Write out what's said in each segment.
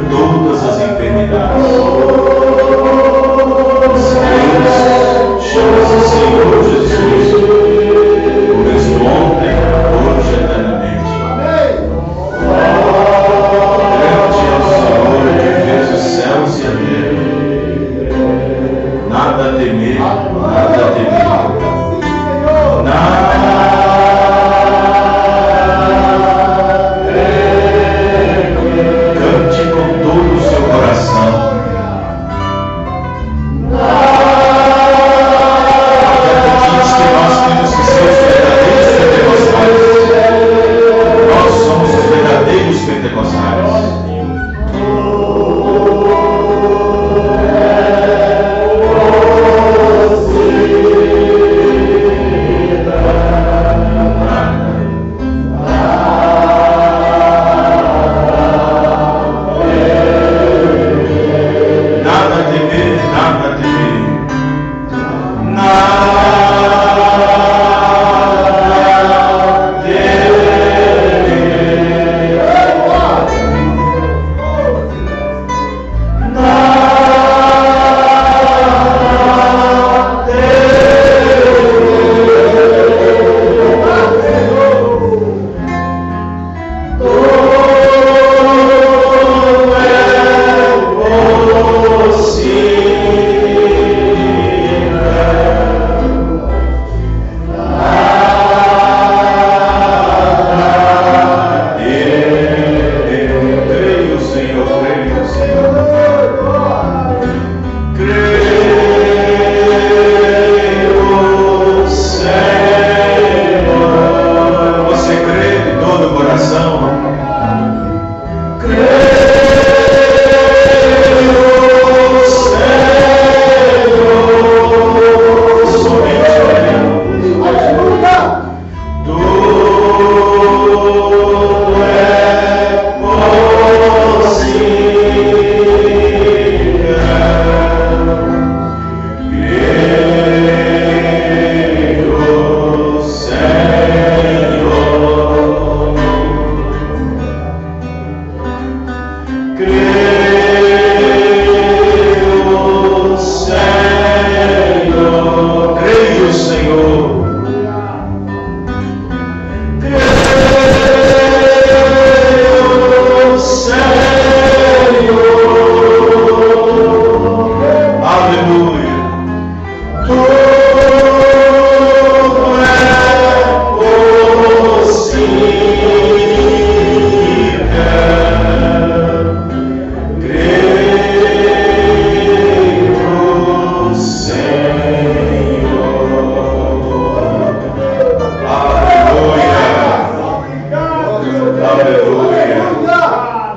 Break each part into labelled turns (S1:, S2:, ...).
S1: todas as enfermidades. Chama-se Senhor Jesus Cristo, o mesmo ontem, hoje e eternamente. Grande é o Senhor que fez os céus e a terra. Nada a temer, nada a temer. Nada. Cante com todo o seu coração.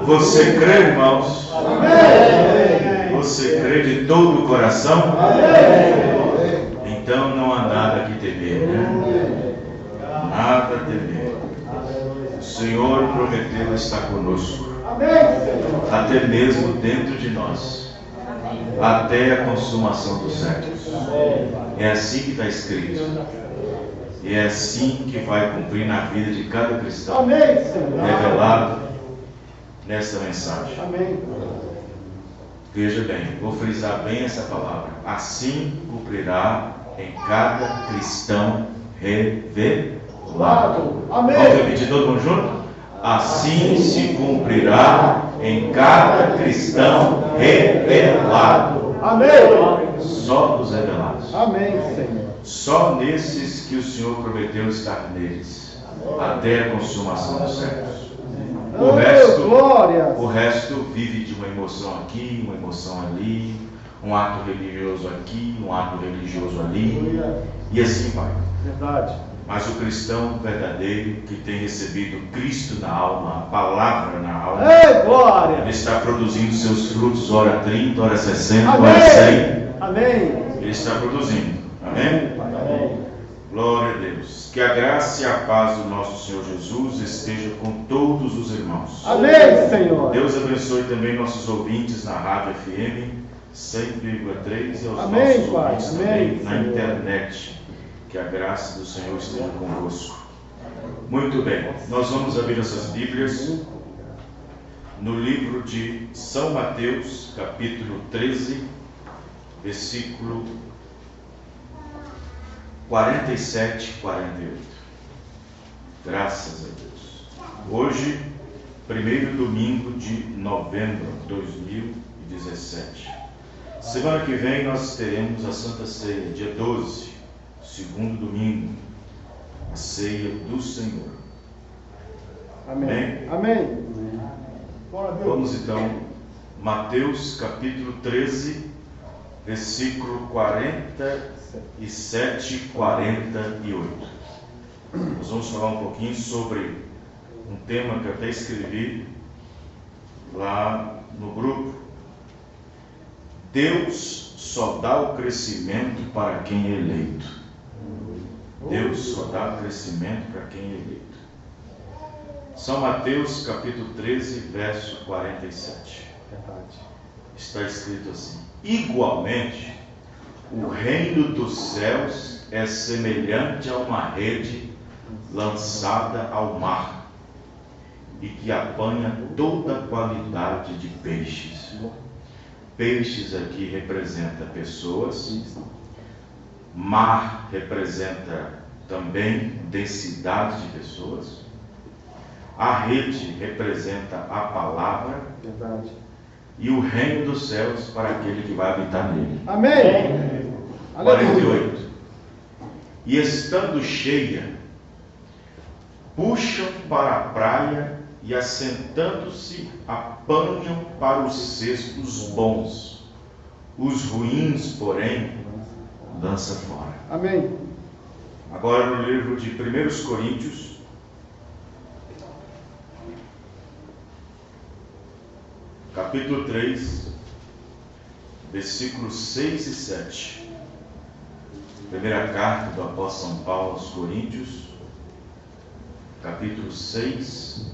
S1: Você crê, irmãos? Amém. Você crê de todo o coração? Amém. Então não há nada que temer, né? Nada a temer. O Senhor prometeu estar conosco. Até mesmo dentro de nós. Até a consumação dos séculos. É assim que está escrito. E é assim que vai cumprir na vida de cada cristão. Revelado nessa mensagem. Amém. Veja bem, vou frisar bem essa palavra. Assim cumprirá em cada cristão revelado. Amém. Vamos repetir todo mundo junto? Assim se cumprirá em cada cristão revelado. Amém. Só os revelados. Amém, Senhor. Só nesses que o Senhor prometeu estar neles. Até a consumação dos séculos. O resto vive de uma emoção aqui, uma emoção ali, um ato religioso aqui, um ato religioso ali, e assim vai. Verdade. Mas o cristão verdadeiro, que tem recebido Cristo na alma, a palavra na alma, ele está produzindo seus frutos, ora 30, ora 60, ora 100. Amém. Ele está produzindo. Amém? Amém. Glória a Deus. Que a graça e a paz do nosso Senhor Jesus estejam com todos os irmãos. Amém, Senhor. Deus abençoe também nossos ouvintes na Rádio FM 100,3 e aos nossos ouvintes também na internet. Que a graça do Senhor esteja convosco. Muito bem, nós vamos abrir nossas Bíblias no livro de São Mateus, capítulo 13, versículo 47 e 48. Graças a Deus. Hoje, primeiro domingo de novembro de 2017. Semana que vem nós teremos a Santa Ceia, dia 12, segundo domingo, a Ceia do Senhor.
S2: Amém. Amém.
S1: Vamos então, Mateus capítulo 13, versículo 47 e 48. Nós vamos falar um pouquinho sobre um tema que eu até escrevi lá no grupo. Deus só dá o crescimento para quem é eleito. Deus só dá o crescimento para quem é eleito. São Mateus capítulo 13, verso 47. Está escrito assim: igualmente, o reino dos céus é semelhante a uma rede lançada ao mar, e que apanha toda a qualidade de peixes. Peixes aqui representa pessoas, mar representa também densidade de pessoas, a rede representa a palavra.
S2: Verdade.
S1: E o reino dos céus para aquele que vai habitar nele.
S2: Amém.
S1: 48. E estando cheia, puxam para a praia e, assentando-se, apanham para os cestos bons. Os ruins, porém, lança fora.
S2: Amém.
S1: Agora no livro de 1 Coríntios, capítulo 3, versículos 6 e 7. Primeira carta do apóstolo São Paulo aos Coríntios, capítulo 6,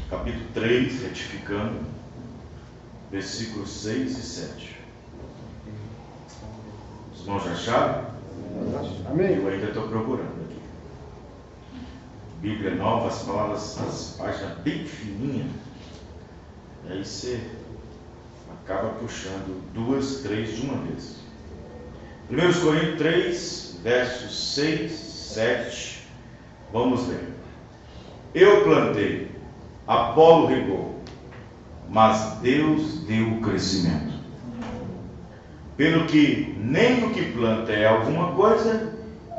S1: capítulo 3, retificando, versículos 6 e 7. Os irmãos já acharam?
S2: Amém.
S1: Eu ainda estou procurando aqui. Bíblia nova, as palavras, as páginas bem fininhas. E aí você acaba puxando 2, 3 de uma vez. 1 Coríntios 3, versos 6, 7. Vamos ler. Eu plantei, Apolo regou, mas Deus deu o crescimento. Pelo que nem o que planta é alguma coisa,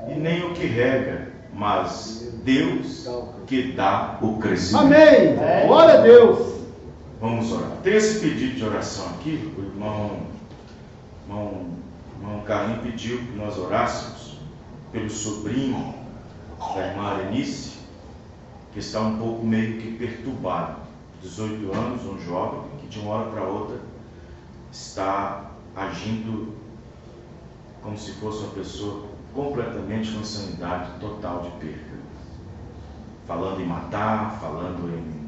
S1: e nem o que rega, mas Deus que dá o crescimento.
S2: Amém. Glória a Deus.
S1: Vamos orar. Tem esse pedido de oração aqui. O irmão Carlinhos pediu que nós orássemos pelo sobrinho da irmã Arenice, que está um pouco meio que perturbado. 18 anos, um jovem que de uma hora para outra está agindo como se fosse uma pessoa completamente com insanidade total de perda. Falando em matar, falando em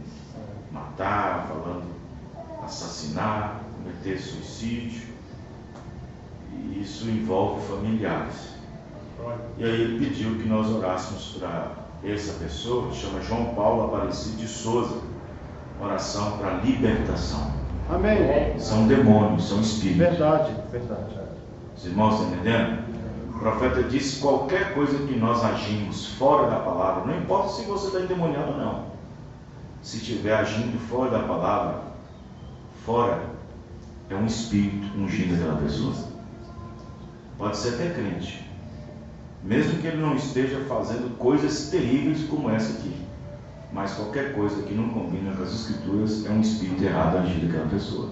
S1: assassinar, cometer suicídio, e isso envolve familiares. E aí ele pediu que nós orássemos para essa pessoa, que chama João Paulo Aparecido de Souza, oração para libertação.
S2: Amém.
S1: São demônios, são espíritos.
S2: Verdade.
S1: Os irmãos estão entendendo? O profeta disse: qualquer coisa que nós agimos fora da palavra, não importa se você está endemoniado ou não, se estiver agindo fora da palavra, fora é um espírito ungido daquela pessoa. Pode ser até crente, mesmo que ele não esteja fazendo coisas terríveis como essa aqui, mas qualquer coisa que não combina com as escrituras é um espírito errado agindo daquela pessoa.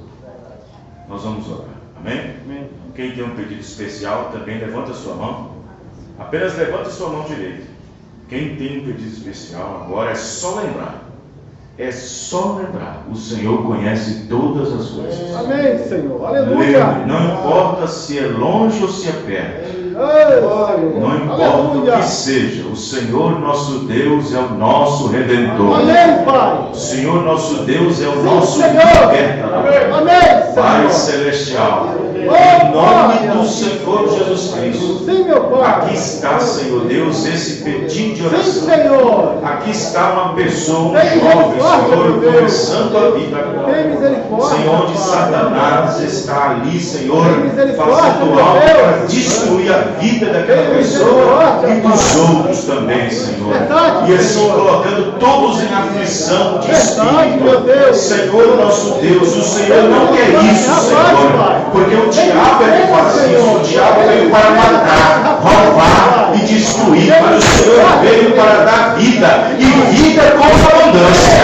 S1: Nós vamos orar. Amém?
S2: Amém.
S1: Quem tem um pedido especial também levanta a sua mão. Apenas levanta a sua mão direita. Quem tem um pedido especial agora é só lembrar. O Senhor conhece todas as coisas.
S2: Amém, Senhor. Aleluia.
S1: Não importa se é longe ou se é perto. Não importa
S2: Aleluia.
S1: o que seja, o Senhor nosso Deus é o nosso Redentor.
S2: Amém, Pai.
S1: O Senhor nosso Deus é o
S2: Sim,
S1: nosso
S2: Senhor.
S1: libertador.
S2: Amém.
S1: Pai Celestial, em nome do Senhor Jesus Cristo,
S2: Sim, meu Pai.
S1: aqui está, Senhor Deus, esse pedido de oração.
S2: Sim, Senhor.
S1: Aqui está uma pessoa, um jovem, Senhor, começando a vida agora.
S2: Tem misericórdia,
S1: Senhor, onde
S2: Pai.
S1: Satanás está ali, Senhor,
S2: Tem misericórdia,
S1: fazendo
S2: meu
S1: algo
S2: Deus.
S1: para destruir a vida daquela
S2: Tem
S1: pessoa
S2: misericórdia,
S1: e dos
S2: Pai.
S1: outros também, Senhor.
S2: Verdade,
S1: E assim
S2: Senhor.
S1: colocando todos em aflição de
S2: Verdade, meu
S1: espírito.
S2: Deus.
S1: Senhor, nosso Deus, o Senhor não quer isso, Senhor, porque o diabo é que faz isso. O diabo veio para matar, roubar e destruir, mas o Senhor veio para dar vida, e vida com abundância.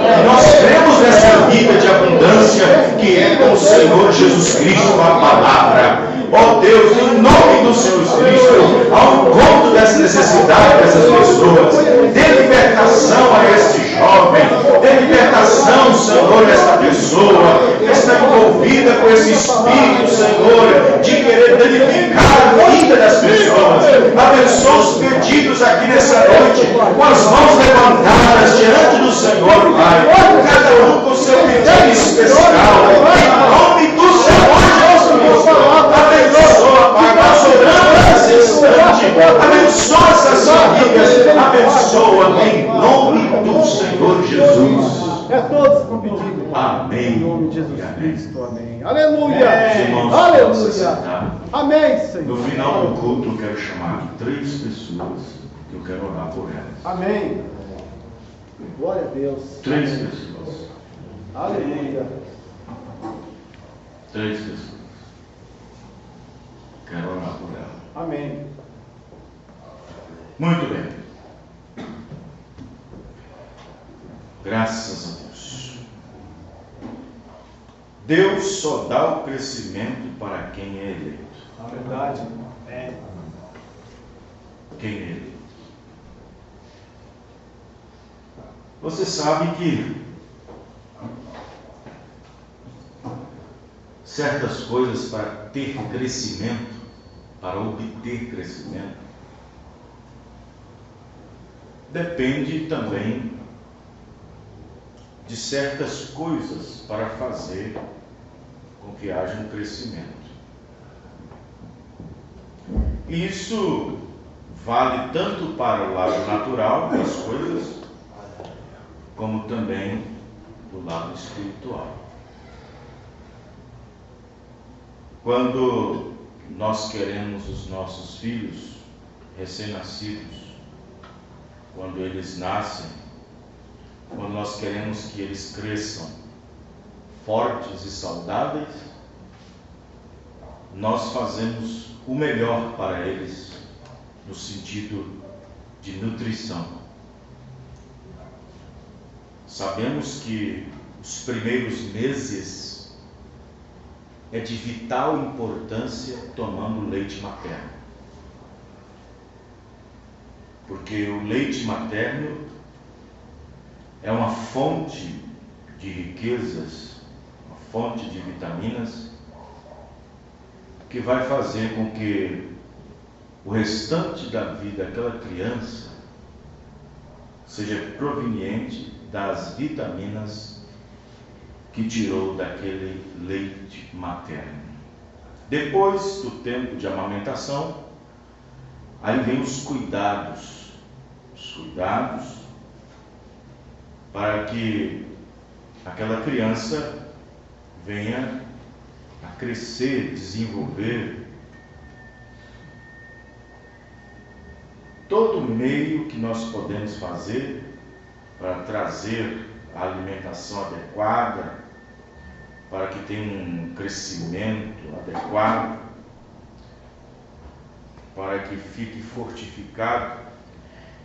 S1: E nós cremos nessa vida de abundância que é com o Senhor Jesus Cristo, a palavra. Ó Deus, em nome do Senhor Cristo, ao encontro dessa necessidade dessas pessoas, dê libertação a este jovem, dê libertação, Senhor, desta pessoa que está envolvida com esse espírito, Senhor, de querer danificar a vida das pessoas. Abençoa os pedidos aqui nessa noite, com as mãos levantadas diante do Senhor, Pai, cada um com seu pedido especial, em nome do Senhor Jesus Cristo. Abençoa, Pai, nós oramos nesse instante, abençoa essas famílias, abençoa em nome do Senhor Jesus.
S2: É todos com pedido.
S1: Amém.
S2: Em nome de Jesus
S1: Amém.
S2: Cristo, amém. Aleluia.
S1: Irmãos,
S2: Aleluia.
S1: sentar.
S2: Amém, Senhor.
S1: No final do culto, eu quero chamar aqui 3 pessoas que eu quero orar por elas.
S2: Amém. Glória a Deus.
S1: 3 pessoas.
S2: Aleluia.
S1: 3 pessoas. Quero orar por elas.
S2: Amém.
S1: Muito bem. Graças a Deus. Deus só dá o crescimento para quem é eleito.
S2: Na verdade, é.
S1: Quem é eleito. Você sabe que certas coisas para ter crescimento, para obter crescimento, depende também de certas coisas para fazer com que haja um crescimento. Isso vale tanto para o lado natural das coisas, como também do lado espiritual. Quando nós queremos os nossos filhos recém-nascidos, quando eles nascem, quando nós queremos que eles cresçam fortes e saudáveis, nós fazemos o melhor para eles no sentido de nutrição. Sabemos que os primeiros meses é de vital importância tomando leite materno. Porque o leite materno é uma fonte de riquezas, uma fonte de vitaminas, que vai fazer com que o restante da vida daquela criança seja proveniente das vitaminas que tirou daquele leite materno. Depois do tempo de amamentação, aí vem os cuidados para que aquela criança venha a crescer, desenvolver. Todo meio que nós podemos fazer para trazer a alimentação adequada, para que tenha um crescimento adequado, para que fique fortificado.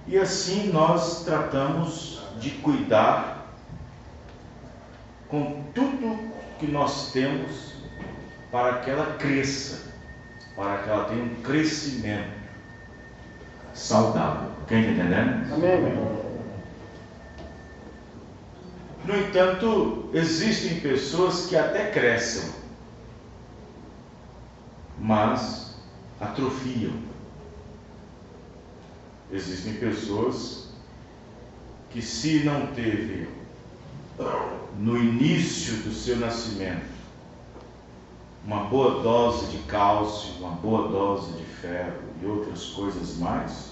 S1: E assim nós tratamos de cuidar com tudo que nós temos para que ela cresça, para que ela tenha um crescimento saudável. Quem está entendendo?
S2: Amém.
S1: No entanto, existem pessoas que até crescem, mas atrofiam. Existem pessoas que, se não teve no início do seu nascimento uma boa dose de cálcio, uma boa dose de ferro e outras coisas mais,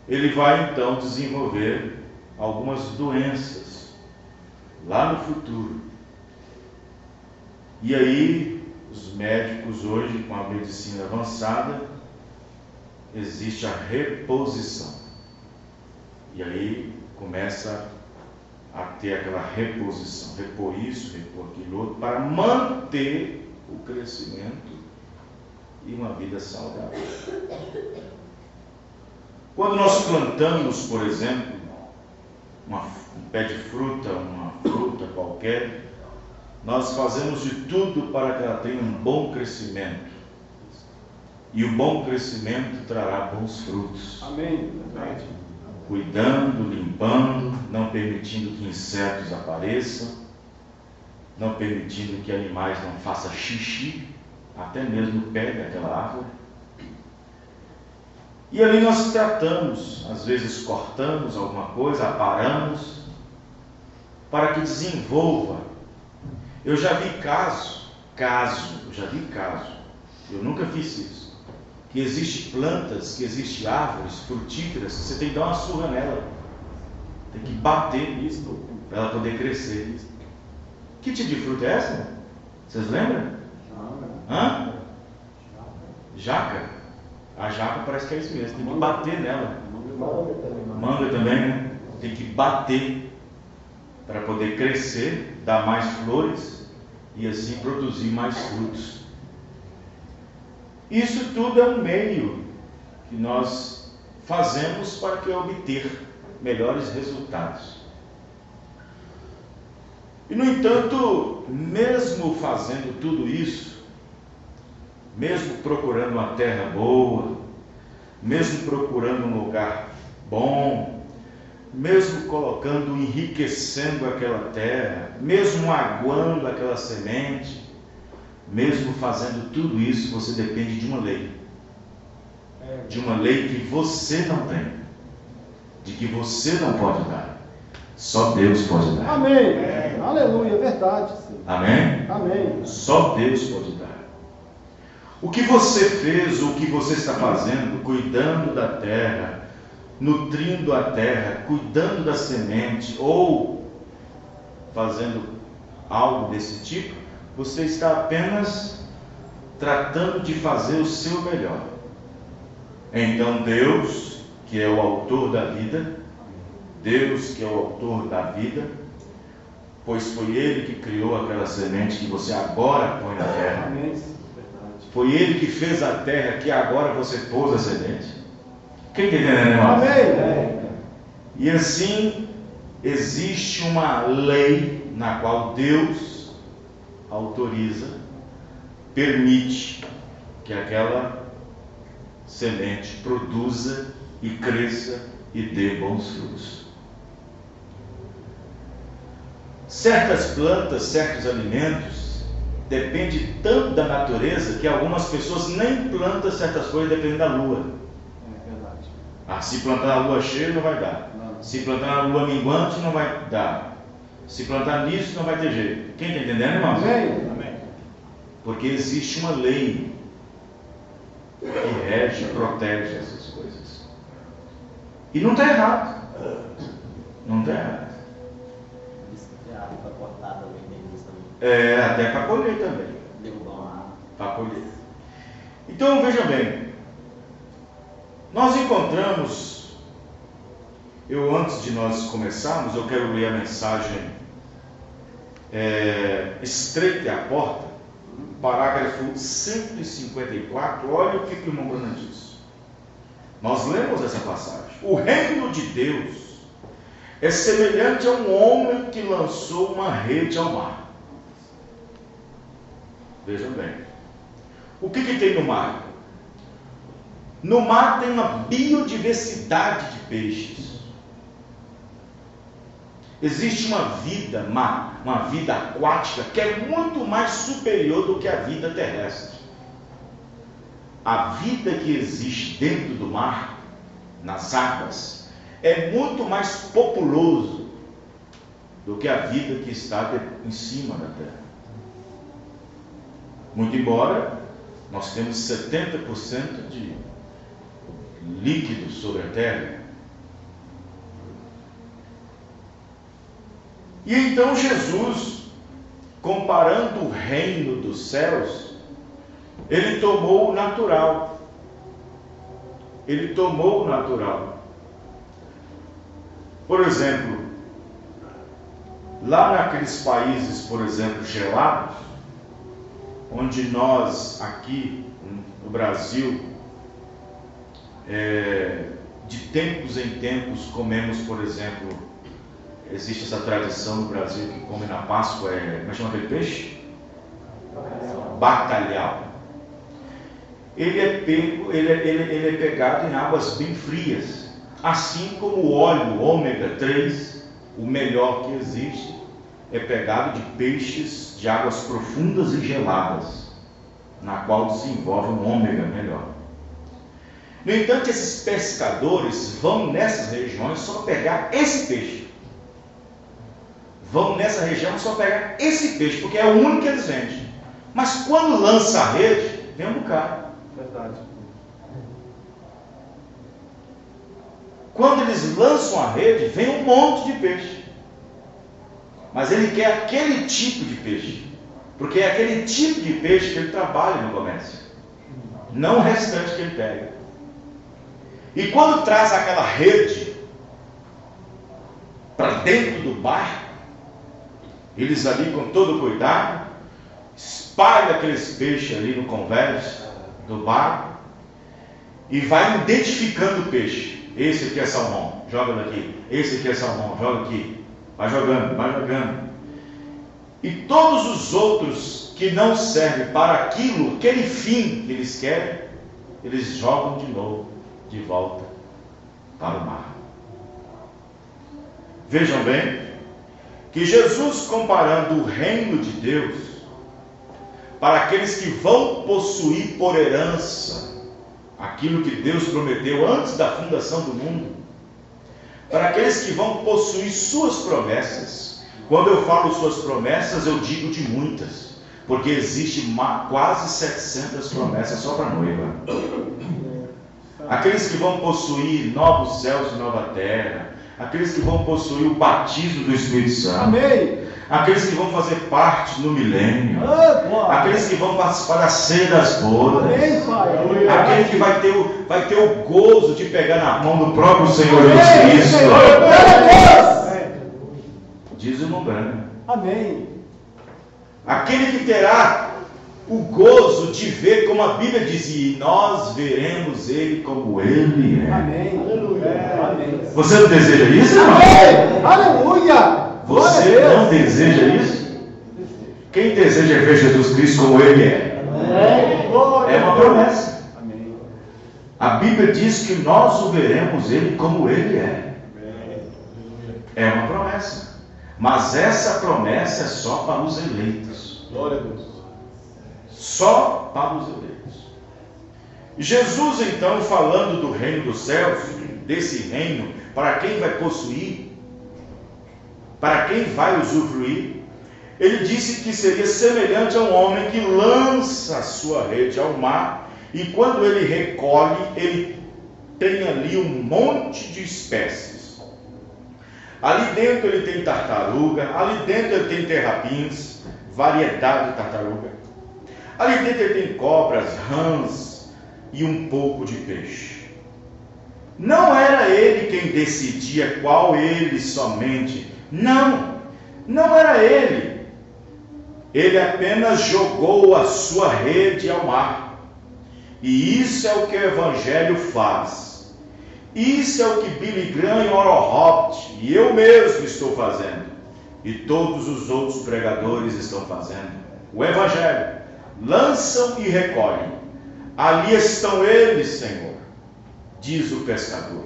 S1: ele vai então desenvolver algumas doenças lá no futuro. E aí, os médicos hoje, com a medicina avançada, existe a reposição. E aí começa a ter aquela reposição, repor isso, repor aquilo outro, para manter o crescimento e uma vida saudável. Quando nós plantamos, por exemplo, um pé de fruta, uma fruta qualquer, nós fazemos de tudo para que ela tenha um bom crescimento. E o bom crescimento trará bons frutos.
S2: Amém. Verdade.
S1: Cuidando, limpando, não permitindo que insetos apareçam, não permitindo que animais não façam xixi, até mesmo no pé daquela árvore. E ali nós tratamos, às vezes cortamos alguma coisa, aparamos, para que desenvolva. Eu já vi caso, eu nunca fiz isso, que existe plantas, que existe árvores frutíferas, que você tem que dar uma surra nela, tem que bater nisso, para ela poder crescer. Que tipo de fruta é essa? Vocês lembram? Hã? Jaca. A jaca parece que é isso mesmo, tem que bater nela. Manga também, né? Tem que bater para poder crescer, dar mais flores e assim produzir mais frutos. Isso tudo é um meio que nós fazemos para que obter melhores resultados. E no entanto, mesmo fazendo tudo isso, mesmo procurando uma terra boa, mesmo procurando um lugar bom, mesmo colocando, enriquecendo aquela terra, mesmo aguando aquela semente, mesmo fazendo tudo isso, você depende de uma lei. De uma lei que você não tem, de que você não pode dar. Só Deus pode dar.
S2: Amém. Aleluia, verdade.
S1: Amém?
S2: Amém.
S1: Só Deus pode dar. O que você fez, o que você está fazendo, cuidando da terra, nutrindo a terra, cuidando da semente, ou fazendo algo desse tipo, você está apenas tratando de fazer o seu melhor. Então Deus, que é o autor da vida, Deus que é o autor da vida, pois foi Ele que criou aquela semente que você agora põe na terra. Foi Ele que fez a terra que agora você pôs a semente. Quem está entendendo, irmão?
S2: Amém.
S1: E assim, existe uma lei na qual Deus autoriza, permite que aquela semente produza e cresça e dê bons frutos. Certas plantas, certos alimentos, depende tanto da natureza que algumas pessoas nem plantam certas coisas dependendo da lua.
S2: É verdade.
S1: Se plantar na lua cheia não vai dar.
S2: Não.
S1: Se plantar na lua minguante não vai dar. Se plantar nisso não vai ter jeito. Quem está entendendo, irmãos?
S2: Amém. Amém.
S1: Porque existe uma lei que rege, protege essas coisas. E não está errado. Não está errado. Até para colher também. Para colher. Então veja bem, nós encontramos, antes de nós começarmos, eu quero ler a mensagem Estreita é a Porta, parágrafo 154, olha o que o irmão Bruno diz. Nós lemos essa passagem. O reino de Deus é semelhante a um homem que lançou uma rede ao mar. Vejam bem. O que tem no mar? No mar tem uma biodiversidade de peixes. Existe uma vida aquática que é muito mais superior do que a vida terrestre. A vida que existe dentro do mar, nas águas, é muito mais populoso do que a vida que está em cima da terra. Muito embora nós temos 70% de líquido sobre a terra. E então Jesus, comparando o reino dos céus, ele tomou o natural. Ele tomou o natural. Por exemplo, lá naqueles países, por exemplo, gelados, onde nós aqui no Brasil, de tempos em tempos comemos, por exemplo, existe essa tradição no Brasil que come na Páscoa, como chama aquele peixe? Bacalhau. Ele é pegado em águas bem frias, assim como o óleo ômega 3, o melhor que existe, é pegado de peixes de águas profundas e geladas, na qual desenvolve um ômega melhor. No entanto, esses pescadores vão nessas regiões só pegar esse peixe. Vão nessa região só pegar esse peixe, porque é o único que eles vendem. Mas quando lança a rede, vem um bocado.
S2: Verdade.
S1: Quando eles lançam a rede, vem um monte de peixe. Mas ele quer aquele tipo de peixe, porque é aquele tipo de peixe que ele trabalha no comércio, não o restante que ele pega. E quando traz aquela rede para dentro do barco, eles ali com todo cuidado espalham aqueles peixes ali no convés do barco e vai identificando o peixe. Esse aqui é salmão, joga daqui. Esse aqui é salmão, joga aqui. Vai jogando, vai jogando. E todos os outros que não servem para aquele fim que eles querem, eles jogam de novo, de volta para o mar. Vejam bem, que Jesus, comparando o reino de Deus para aqueles que vão possuir por herança aquilo que Deus prometeu antes da fundação do mundo, para aqueles que vão possuir suas promessas. Quando eu falo suas promessas, eu digo de muitas, porque existe quase 700 promessas só para a noiva. Aqueles que vão possuir novos céus e nova terra, aqueles que vão possuir o batismo do Espírito Santo,
S2: Amém.
S1: Aqueles que vão fazer parte no milênio, aqueles que vão participar da ceia das bodas,
S2: Amém, Pai.
S1: aquele que vai ter o gozo de pegar na mão do próprio Senhor Jesus Cristo. Diz o Mumbrana.
S2: Amém.
S1: Aquele que terá o gozo de ver, como a Bíblia diz, e nós veremos Ele como Ele é.
S2: Amém. Aleluia. Amém.
S1: Você não deseja isso, irmão?
S2: Amém. Aleluia.
S1: Você não deseja isso? Quem deseja ver Jesus Cristo como Ele é? É uma promessa. A Bíblia diz que nós o veremos Ele como Ele é. É uma promessa. Mas essa promessa é só para os eleitos.
S2: Glória a Deus.
S1: Só para os eleitos. Jesus, então, falando do reino dos céus, desse reino, para quem vai possuir, para quem vai usufruir, ele disse que seria semelhante a um homem que lança a sua rede ao mar, e quando ele recolhe, ele tem ali um monte de espécies. Ali dentro ele tem tartaruga, ali dentro ele tem terrapins, variedade de tartaruga. Ali dentro ele tem cobras, rãs e um pouco de peixe. Não era ele quem decidia qual ele somente. Não era ele. Ele apenas jogou a sua rede ao mar. E isso é o que o Evangelho faz. Isso é o que Billy Graham e Oral Roberts e eu mesmo estou fazendo. E todos os outros pregadores estão fazendo. O Evangelho. Lançam e recolhem. Ali estão eles, Senhor, diz o pescador.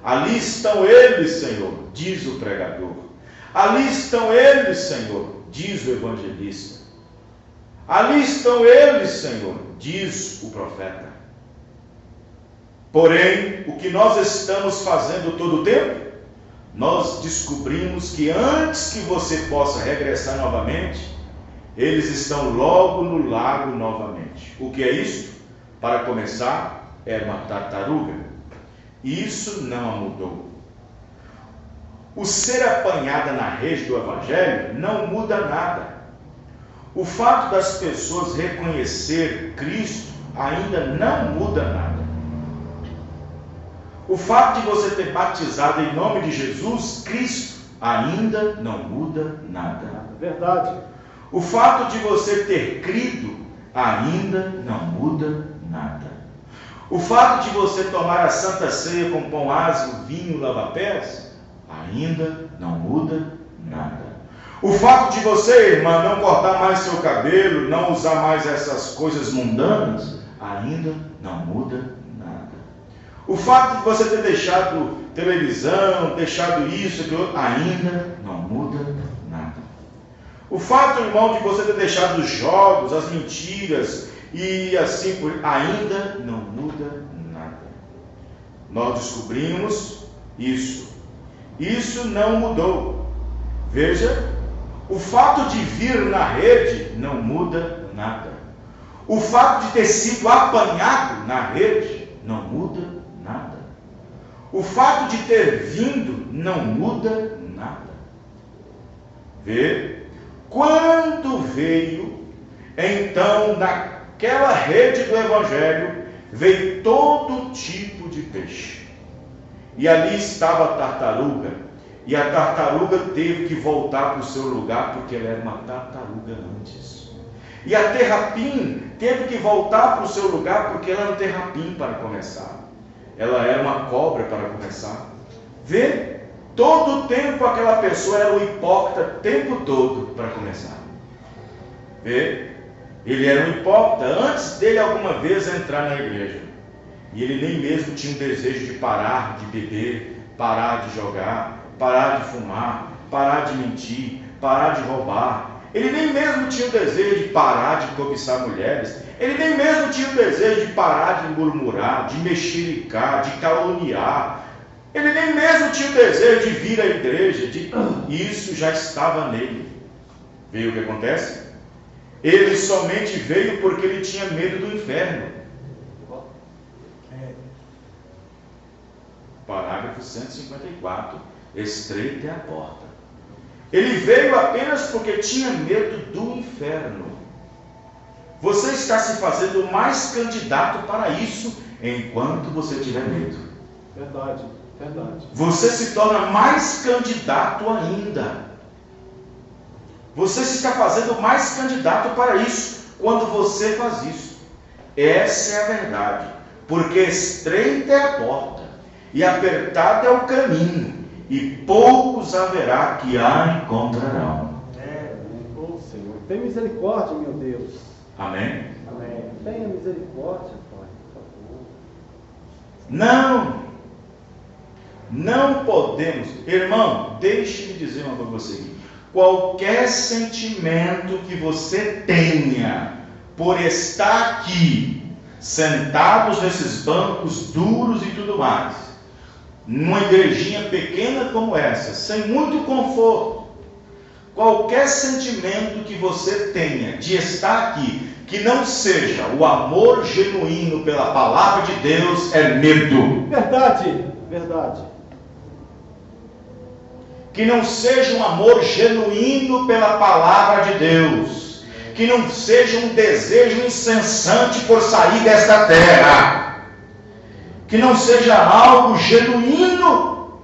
S1: Ali estão eles, Senhor, diz o pregador. Ali estão eles, Senhor, diz o evangelista. Ali estão eles, Senhor, diz o profeta. Porém, o que nós estamos fazendo todo o tempo? Nós descobrimos que antes que você possa regressar novamente, eles estão logo no lago novamente. O que é isso? Para começar, é uma tartaruga. Isso não a mudou. O ser apanhada na rede do Evangelho não muda nada. O fato das pessoas reconhecer Cristo ainda não muda nada. O fato de você ter batizado em nome de Jesus Cristo ainda não muda nada.
S2: Verdade.
S1: O fato de você ter crido ainda não muda nada. O fato de você tomar a Santa Ceia com pão ázimo, vinho, lava-pés ainda não muda nada. O fato de você, irmã, não cortar mais seu cabelo, não usar mais essas coisas mundanas, ainda não muda nada. O fato de você ter deixado televisão, deixado isso, aquilo, ainda não muda nada. O fato, irmão, de você ter deixado os jogos, as mentiras e assim por ainda não muda nada. Nós descobrimos isso. Isso não mudou. Veja, o fato de vir na rede não muda nada. O fato de ter sido apanhado na rede não muda nada. O fato de ter vindo não muda nada. Vê? Quando veio, então, naquela rede do Evangelho, veio todo tipo de peixe. E ali estava a tartaruga. E a tartaruga teve que voltar para o seu lugar, porque ela era uma tartaruga antes. E a terrapim teve que voltar para o seu lugar, porque ela era um terrapim para começar. Ela era uma cobra para começar. Vê? Todo o tempo aquela pessoa era um hipócrita, o tempo todo para começar. Vê? Ele era um hipócrita antes dele alguma vez entrar na igreja. E ele nem mesmo tinha o desejo de parar de beber, parar de jogar, parar de fumar, parar de mentir, parar de roubar. Ele nem mesmo tinha o desejo de parar de cobiçar mulheres. Ele nem mesmo tinha o desejo de parar de murmurar, de mexericar, de caluniar. Ele nem mesmo tinha o desejo de vir à igreja. Isso já estava nele. Veio o que acontece? Ele somente veio porque ele tinha medo do inferno. Parágrafo 154. Estreita é a porta. Ele veio apenas porque tinha medo do inferno. Você está se fazendo mais candidato para isso enquanto você tiver medo.
S2: Verdade, verdade.
S1: Você se torna mais candidato ainda. Você se está fazendo mais candidato para isso quando você faz isso. Essa é a verdade. Porque estreita é a porta e apertado é o caminho, e poucos haverá que a encontrarão.
S2: Oh Senhor, tem misericórdia, meu Deus.
S1: Amém?
S2: Amém. Tenha misericórdia, Pai, por favor. Não podemos. Irmão, deixe-me dizer uma coisa para você aqui. Qualquer sentimento que você tenha por estar aqui, sentados nesses bancos duros e tudo mais, numa igrejinha pequena como essa, sem muito conforto, qualquer sentimento que você tenha de estar aqui, que não seja o amor genuíno pela palavra de Deus, é medo. Verdade, verdade.
S1: Que não seja um amor genuíno pela palavra de Deus, que não seja um desejo incessante por sair desta terra, que não seja algo genuíno,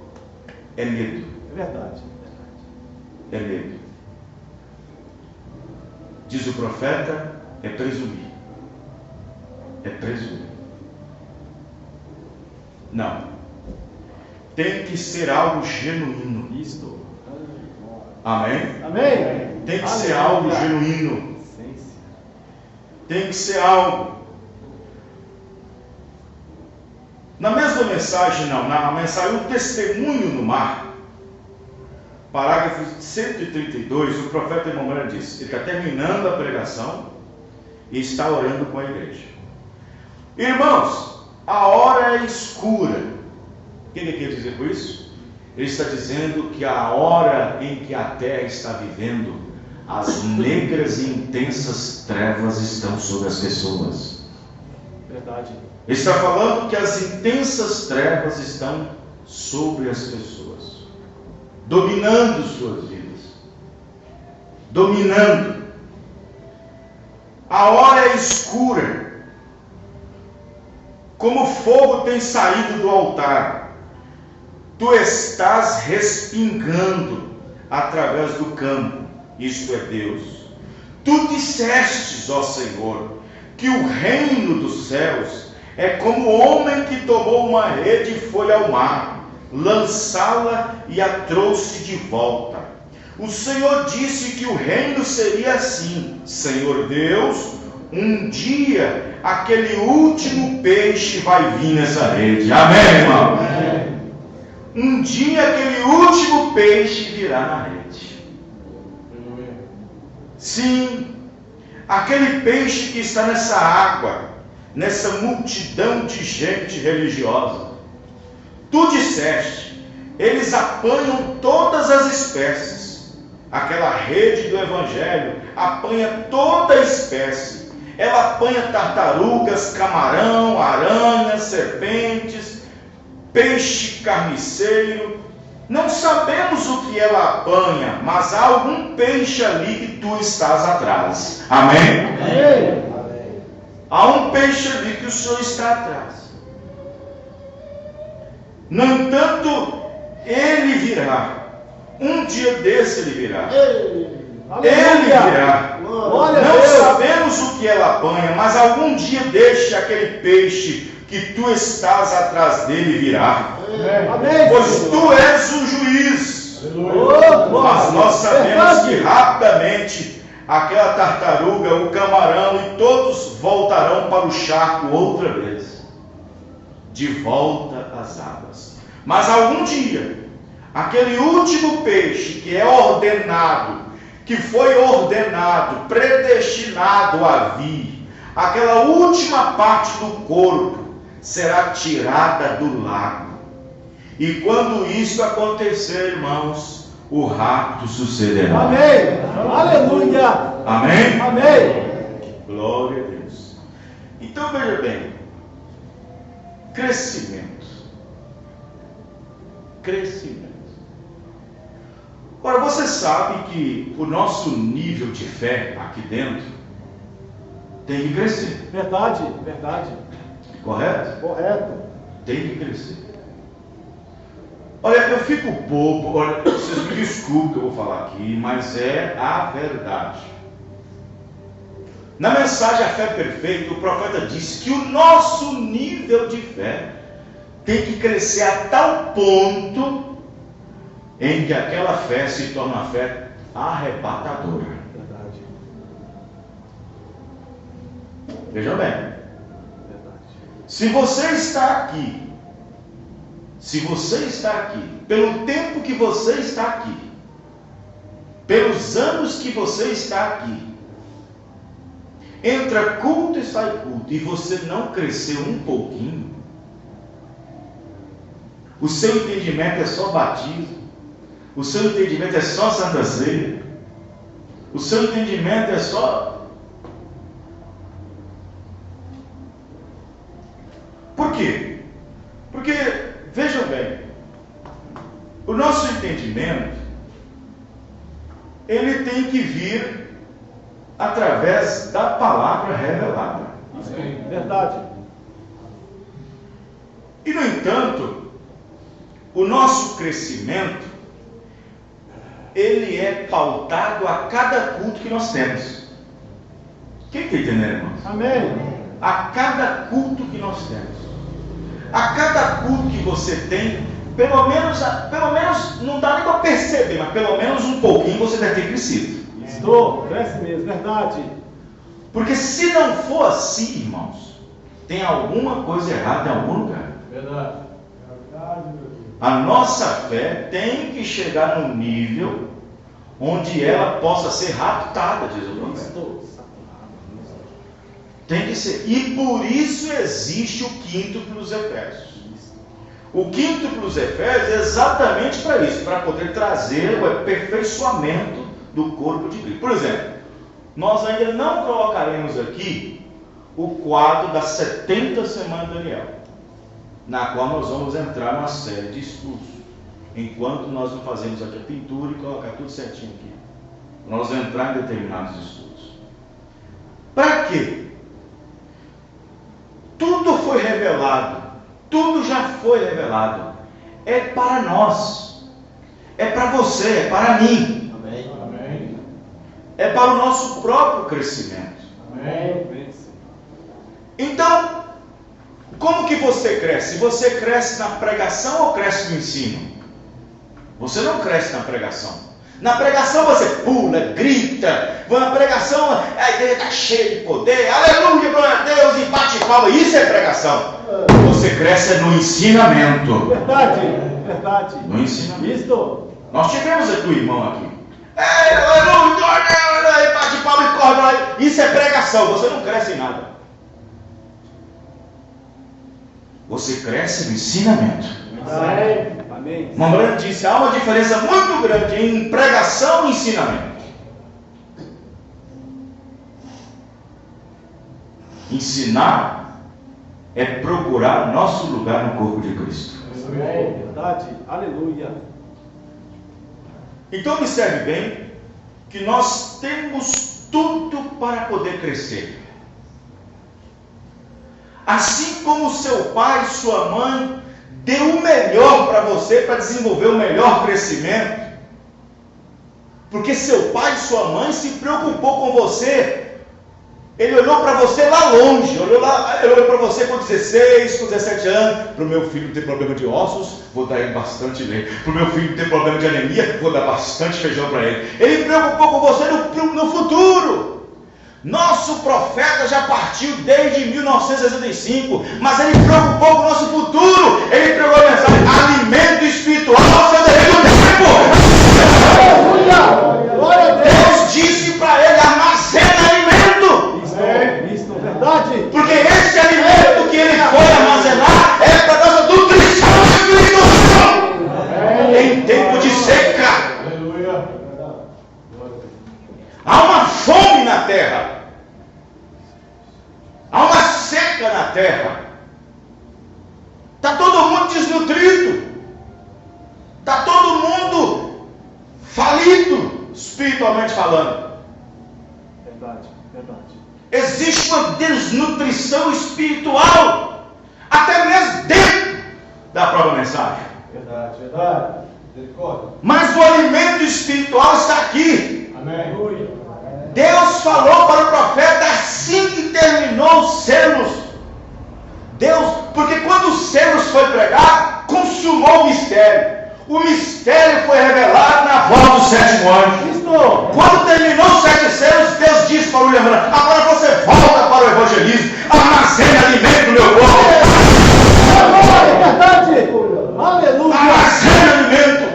S1: é medo.
S2: É verdade.
S1: É medo. Diz o profeta, é presumir. É presumir. Não. Tem que ser algo genuíno.
S2: Isto.
S1: Amém?
S2: Amém.
S1: Tem que ser algo genuíno. Tem que ser algo. Na mesma mensagem, na mensagem, o testemunho no mar, parágrafo 132, o profeta Emanuel diz, ele está terminando a pregação e está orando com a igreja. Irmãos, a hora é escura. O que ele quer dizer com isso? Ele está dizendo que a hora em que a terra está vivendo, as negras e intensas trevas estão sobre as pessoas.
S2: Verdade.
S1: Ele está falando que as intensas trevas estão sobre as pessoas, dominando suas vidas, dominando. A hora é escura, como fogo tem saído do altar. Tu estás respingando através do campo, isto é Deus. Tu dissestes, ó Senhor, que o reino dos céus é como o homem que tomou uma rede e foi ao mar, lançá-la e a trouxe de volta. O Senhor disse que o reino seria assim: Senhor Deus, um dia aquele último peixe vai vir nessa rede. Amém, irmão? Amém. Um dia aquele último peixe virá na rede. Sim, aquele peixe que está nessa água, nessa multidão de gente religiosa. Tu disseste, eles apanham todas as espécies. Aquela rede do Evangelho apanha toda a espécie. Ela apanha tartarugas, camarão, aranhas, serpentes, peixe carniceiro. Não sabemos o que ela apanha, mas há algum peixe ali que tu estás atrás. Amém? Amém. Há um peixe ali que o Senhor está atrás. No entanto, ele virá. Um dia desse ele virá. Ele virá. Não sabemos o que ela apanha, mas algum dia deste aquele peixe que tu estás atrás dele virá. Amém. Pois tu és o juiz. Mas nós sabemos que rapidamente aquela tartaruga, o camarão e todos voltarão para o charco outra vez, de volta às águas. Mas algum dia, aquele último peixe que é ordenado, que foi ordenado, predestinado a vir, aquela última parte do corpo será tirada do lago. E quando isso acontecer, irmãos, o rapto sucederá.
S2: Amém. Aleluia.
S1: Amém?
S2: Amém.
S1: Glória a Deus. Então veja bem, crescimento. Ora, você sabe que o nosso nível de fé aqui dentro tem que crescer.
S2: Verdade.
S1: Correto?
S2: Correto.
S1: Tem que crescer. Olha, eu fico bobo, olha, vocês me desculpem o que eu vou falar aqui, mas é a verdade. Na mensagem A Fé Perfeita, o profeta disse que o nosso nível de fé tem que crescer a tal ponto em que aquela fé se torna uma fé arrebatadora.
S2: Verdade.
S1: Veja bem. Verdade. Se você está aqui, pelo tempo que você está aqui, pelos anos que você está aqui, entra culto e sai culto, e você não cresceu um pouquinho, o seu entendimento é só batismo, o seu entendimento é só Santa Ceia, o seu entendimento é só... Por quê? Porque, vejam bem, o nosso entendimento, ele tem que vir através da palavra revelada.
S2: Verdade.
S1: E, no entanto, o nosso crescimento, ele é pautado a cada culto que nós temos. Quem está entendendo, irmãos?
S2: Amém.
S1: A cada culto que nós temos. A cada culto que você tem, pelo menos não dá nem para perceber, mas pelo menos um pouquinho você deve ter crescido.
S2: Cresce mesmo, verdade.
S1: Porque se não for assim, irmãos, tem alguma coisa errada em algum lugar.
S2: Verdade.
S1: A nossa fé tem que chegar num nível onde ela possa ser raptada, diz o profeta. Tem que ser. E por isso existe o quíntuplo dos Efésios. O quíntuplo dos Efésios é exatamente para isso, para poder trazer o aperfeiçoamento
S2: do corpo de Cristo. Por exemplo, nós ainda não colocaremos aqui o quadro das 70 semanas de Daniel, na qual nós vamos entrar numa série de estudos, enquanto nós não fazemos aqui a pintura e colocar tudo certinho aqui. Nós vamos entrar em determinados estudos. Para quê? Tudo foi revelado, tudo já foi revelado. É para nós, é para você, é para mim.
S3: Amém.
S2: É para o nosso próprio crescimento.
S3: Amém.
S2: Então, como que você cresce? Você cresce na pregação ou cresce no ensino? Você não cresce na pregação. Na pregação você pula, grita. Na pregação a igreja está cheia de poder. Aleluia, glória a Deus, e bate palma. Isso é pregação. Você cresce no ensinamento.
S3: Verdade.
S2: No ensinamento.
S3: Isto.
S2: Nós tivemos aqui o irmão aqui. Aleluia, glória a Deus, e bate palma e corre. Isso é pregação. Você não cresce em nada. Você cresce no ensinamento.
S3: Amém.
S2: Mamãe disse, há uma diferença muito grande em pregação e ensinamento. Ensinar é procurar nosso lugar no corpo de Cristo.
S3: Verdade. Aleluia.
S2: Então observe bem que nós temos tudo para poder crescer. Assim como seu pai e sua mãe deu o melhor para você, para desenvolver o melhor crescimento. Porque seu pai e sua mãe se preocupou com você. Ele olhou para você lá longe, ele olhou para você com 16, com 17 anos. Para o meu filho ter problema de ossos, vou dar ele bastante leite. Para o meu filho ter problema de anemia, vou dar bastante feijão para ele. Ele preocupou com você no futuro. Nosso profeta já partiu desde 1965, mas ele preocupou com o nosso futuro. Ele pregou a mensagem: alimento espiritual ao seu devido tempo.
S3: Glória a Deus.
S2: Deus disse para ele: armazena alimento.
S3: Isto, verdade.
S2: Porque esse alimento que ele foi armazenar é para nossa nutrição espiritual em tempo de seca. Há uma fome na terra. Há uma seca na terra. Está todo mundo desnutrido. Está todo mundo falido, espiritualmente falando.
S3: Verdade.
S2: Existe uma desnutrição espiritual, até mesmo dentro da própria mensagem.
S3: Verdade.
S2: Mas o alimento espiritual está aqui.
S3: Amém.
S2: Deus falou para o profeta assim que terminou os selos. Porque quando os selos foi pregado, consumou o mistério. O mistério foi revelado na voz do sétimo anjo. Quando terminou os 7 selos, Deus disse para o William: agora você volta para o evangelismo, armazena alimento no meu corpo.
S3: Verdade. Aleluia.
S2: Armazena alimento.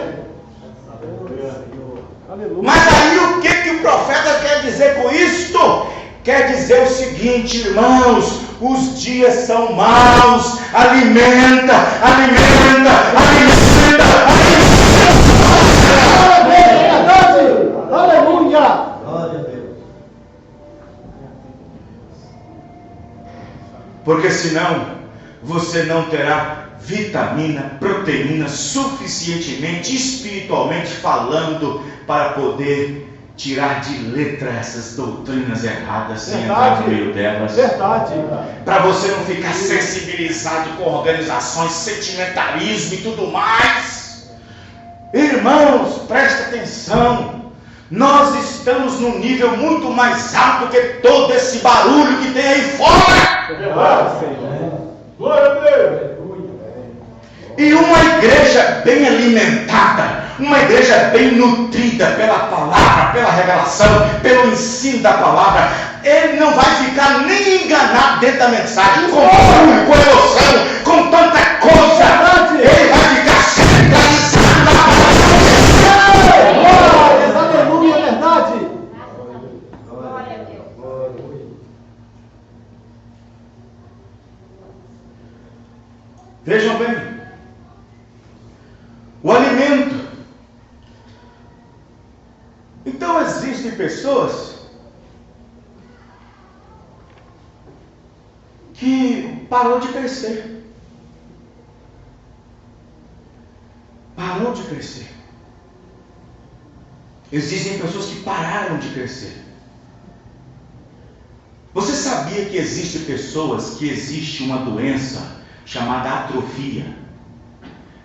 S3: Aleluia.
S2: Mas aí o que o profeta quer dizer com isto? Quer dizer o seguinte, irmãos: os dias são maus. Alimenta.
S3: Verdade. Aleluia.
S4: Glória a Deus.
S2: Porque senão você não terá vitamina, proteína suficientemente, espiritualmente falando, para poder tirar de letra essas doutrinas erradas sem entrar no meio delas.
S3: Verdade.
S2: Para você não ficar sensibilizado com organizações, sentimentalismo e tudo mais. Irmãos, presta atenção. Nós estamos num nível muito mais alto que todo esse barulho que tem aí fora.
S3: Verdade, Senhor. Glória a Deus.
S2: E uma igreja bem alimentada, uma igreja bem nutrida pela palavra, pela revelação, pelo ensino da palavra, ele não vai ficar nem enganado dentro da mensagem, com orgulho, com emoção, com tanta coisa. Ele vai ficar centralizado na palavra.
S3: Glórias, aleluia, verdade.
S4: Glória a Deus.
S2: Vejam bem, o alimento. Então pessoas que parou de crescer. Parou de crescer. Existem pessoas que pararam de crescer. Você sabia que existem pessoas que existe uma doença chamada atrofia?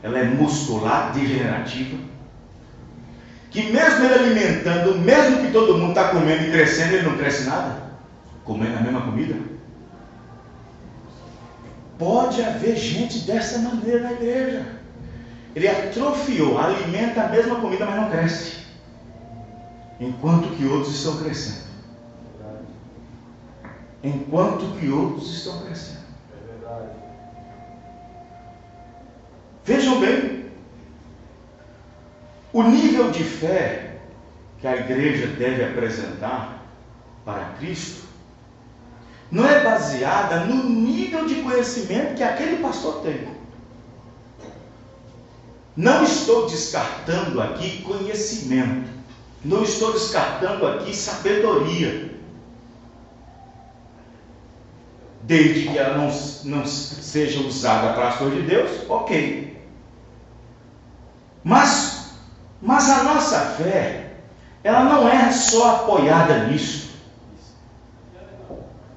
S2: Ela é muscular degenerativa. Que mesmo ele alimentando, mesmo que todo mundo está comendo e crescendo, ele não cresce nada? Comendo a mesma comida? Pode haver gente dessa maneira na igreja. Ele atrofiou, alimenta a mesma comida, mas não cresce. Enquanto que outros estão crescendo. Enquanto que outros estão crescendo.
S3: É verdade.
S2: Vejam bem, o nível de fé que a igreja deve apresentar para Cristo não é baseada no nível de conhecimento que aquele pastor tem. Não estou descartando aqui conhecimento, não estou descartando aqui sabedoria, desde que ela não seja usada para a ação de Deus, ok. Mas a nossa fé, ela não é só apoiada nisso.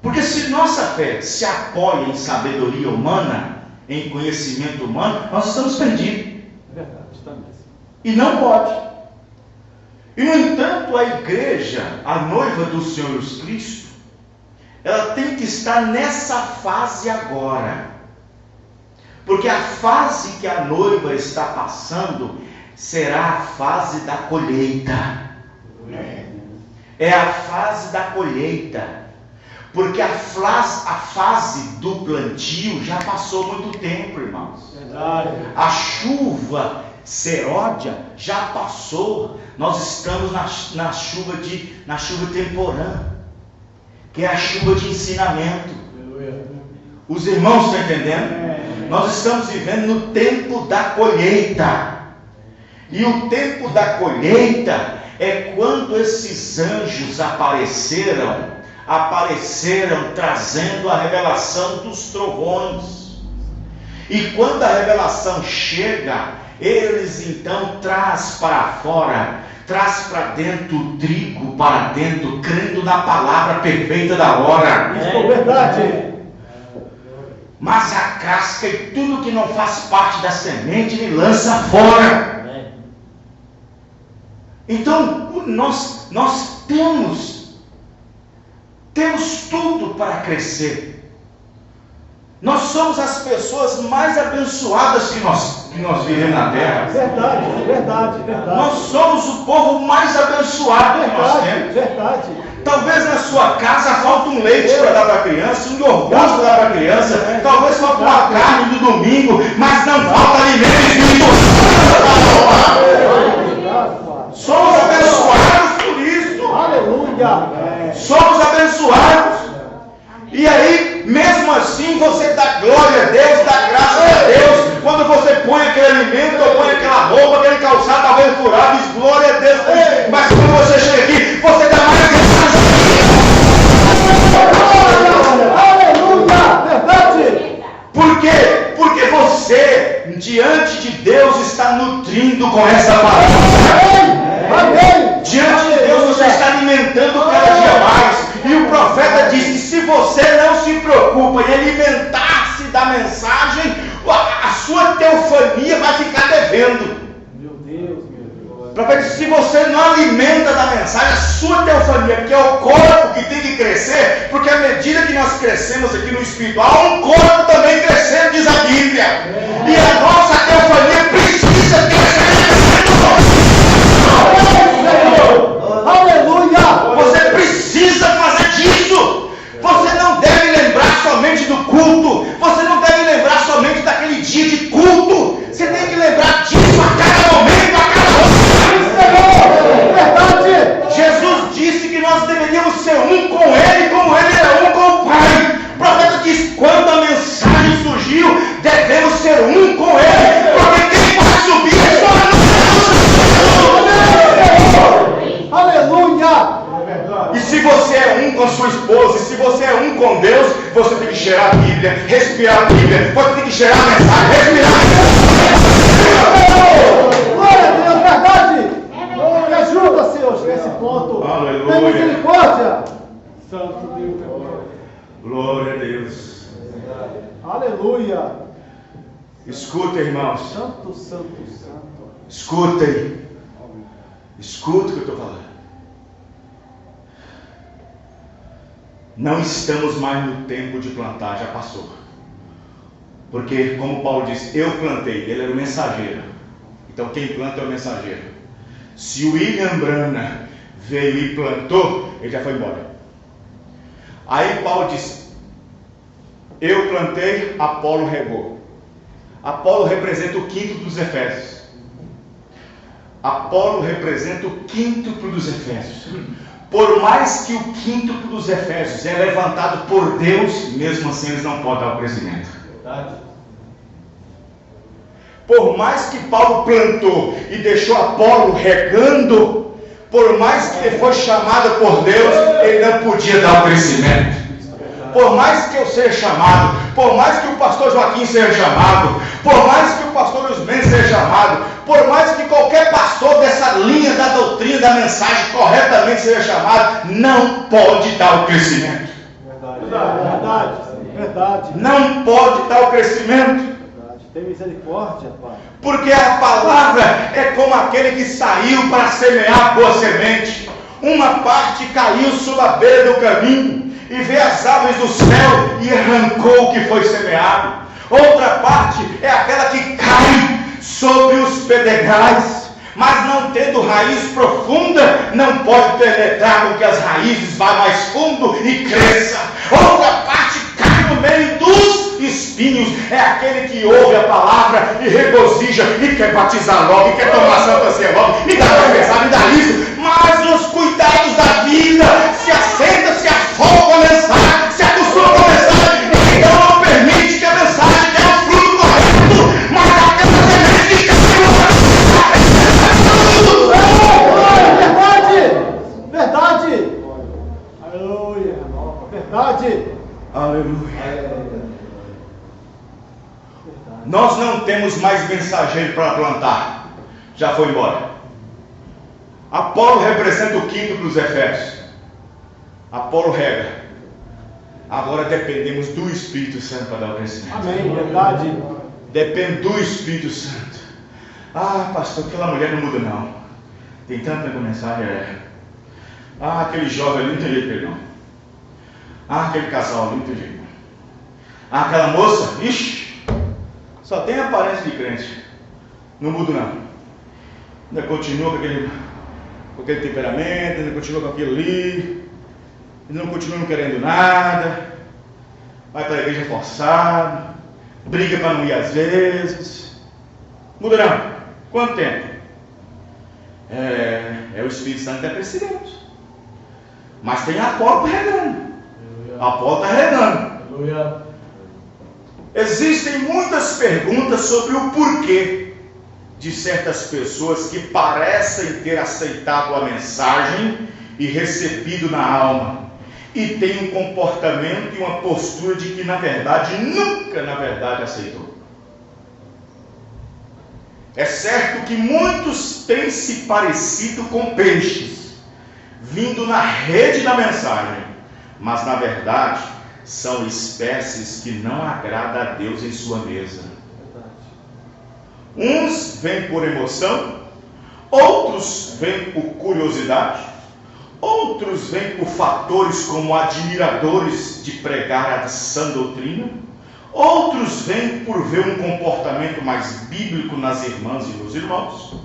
S2: Porque se nossa fé se apoia em sabedoria humana, em conhecimento humano, nós estamos perdidos. E não pode. E no entanto, a igreja, a noiva do Senhor Jesus Cristo, ela tem que estar nessa fase agora. Porque a fase que a noiva está passando será a fase da colheita. É a fase da colheita. Porque a fase do plantio já passou muito tempo, irmãos.
S3: Verdade.
S2: A chuva seródia já passou. Nós estamos na chuva temporã, que é a chuva de ensinamento. Os irmãos estão entendendo? Nós estamos vivendo no tempo da colheita. E o tempo da colheita é quando esses anjos apareceram trazendo a revelação dos trovões. E quando a revelação chega, eles então traz para fora, traz para dentro o trigo, para dentro, crendo na palavra perfeita da hora.
S3: Isso é verdade.
S2: Mas a casca e tudo que não faz parte da semente ele lança fora. Então nós temos tudo para crescer. Nós somos as pessoas mais abençoadas que nós vivemos na terra.
S3: Verdade.
S2: Nós somos o povo mais abençoado que nós temos.
S3: Verdade.
S2: Talvez na sua casa falta um leite para dar para a criança, um iogurte para dar para a criança, talvez falta uma carne do domingo, mas não falta alimento espiritual. Somos abençoados por isso.
S3: Aleluia.
S2: Somos abençoados. E aí, mesmo assim, você dá glória a Deus, dá graça a Deus. Quando você põe aquele alimento, ou põe aquela roupa, aquele calçado, talvez furado, diz glória a Deus. Mas quando você chega aqui, você dá mais graça.
S3: Aleluia. Verdade.
S2: Por quê? Porque você, diante de Deus, está nutrindo com essa palavra.
S3: Amém.
S2: Diante de Deus, você está alimentando cada dia mais. E o profeta diz que se você não se preocupa em alimentar-se da mensagem, a sua teofania vai ficar devendo.
S3: Meu Deus.
S2: O profeta diz, se você não alimenta da mensagem, a sua teofania, que é o corpo que tem que crescer, porque à medida que nós crescemos aqui no espiritual, há um corpo também crescendo, diz a Bíblia. E a nossa teofania precisa crescer.
S3: Aleluia.
S2: Você precisa fazer disso. Você não deve lembrar somente do culto. Você não deve lembrar somente daquele dia de culto. Você tem que lembrar disso a cada momento, a cada hora.
S3: Verdade.
S2: Jesus disse que nós deveríamos ser um com Ele, como Ele era um com o Pai. O profeta diz, quando a mensagem surgiu, devemos ser um com Ele. Porque quem vai subir é só nós.
S3: Aleluia.
S1: sua esposa. E se você é um com Deus, você tem que cheirar a Bíblia, respirar a Bíblia. Você tem que cheirar a mensagem, respirar a mensagem.
S3: Glória a Deus, verdade. Me ajuda, Senhor, nesse ponto.
S1: Aleluia.
S3: Tem misericórdia. Santo Deus.
S1: Glória a Deus.
S3: Aleluia.
S1: Escuta, irmãos.
S3: Santo, santo, santo.
S1: Escutem. Escuta o que eu estou falando. Não estamos mais no tempo de plantar, já passou. Porque, como Paulo disse, eu plantei, ele era o mensageiro. Então quem planta é o mensageiro. Se o William Brana veio e plantou, ele já foi embora. Aí Paulo disse, eu plantei, Apolo regou. Apolo representa o quíntuplo dos Efésios. Apolo representa o quíntuplo dos Efésios. Por mais que o quíntuplo dos Efésios é levantado por Deus, mesmo assim eles não podem dar o crescimento.
S4: Verdade.
S1: Por mais que Paulo plantou e deixou Apolo regando, por mais que ele foi chamado por Deus, ele não podia dar o crescimento. Por mais que eu seja chamado, por mais que o pastor Joaquim seja chamado, por mais que o pastor Osmene seja chamado, por mais que qualquer pastor dessa linha da doutrina, da mensagem corretamente seja chamado, não pode dar o crescimento.
S3: Verdade.
S1: Não pode dar o crescimento.
S3: Tem misericórdia, Pai.
S1: Porque a palavra é como aquele que saiu para semear a boa semente. Uma parte caiu sobre a beira do caminho e veio as aves do céu e arrancou o que foi semeado. Outra parte é aquela que cai sobre os pedregais, mas não tendo raiz profunda, não pode penetrar com que as raízes vá mais fundo e cresça. Outra parte cai no meio dos espinhos, é aquele que ouve a palavra e regozija e quer batizar logo, e quer tomar Santa Ceia logo, e dá mensagem, e dá isso, mas nos cuidados da vida se assenta, se afoga com a mensagem, se acostuma com a mensagem, e então não permite que a mensagem dê o fruto correto, mas aquela semente que
S3: Verdade! Verdade! Aleluia! Verdade!
S1: Aleluia! Nós não temos mais mensageiro para plantar, já foi embora. Apolo representa o quíntuplo dos Efésios. Apolo rega. Agora dependemos do Espírito Santo para dar o crescimento.
S3: Amém, verdade.
S1: Depende do Espírito Santo. Ah, pastor, aquela mulher não muda não. Tem tanta mensagem. Ah, aquele jovem ali não tem jeito dele não. Ah, aquele casal ali não tem jeito não. Ah, aquela moça, ixi, só tem aparência de crente. Não muda não. Ainda continua com aquele temperamento, ainda continua com aquilo ali. Ainda não continua não querendo nada. Vai para a igreja forçado. Briga para não ir às vezes. Muda não. Quanto tempo? É o Espírito Santo que está precisando. Mas tem Apolo regando. Apolo está regando.
S4: Aleluia.
S1: Existem muitas perguntas sobre o porquê de certas pessoas que parecem ter aceitado a mensagem e recebido na alma, e têm um comportamento e uma postura de que nunca aceitou. É certo que muitos têm se parecido com peixes, vindo na rede da mensagem, mas na verdade são espécies que não agradam a Deus em sua mesa. Uns vêm por emoção, outros vêm por curiosidade, outros vêm por fatores como admiradores de pregar a sã doutrina, outros vêm por ver um comportamento mais bíblico nas irmãs e nos irmãos,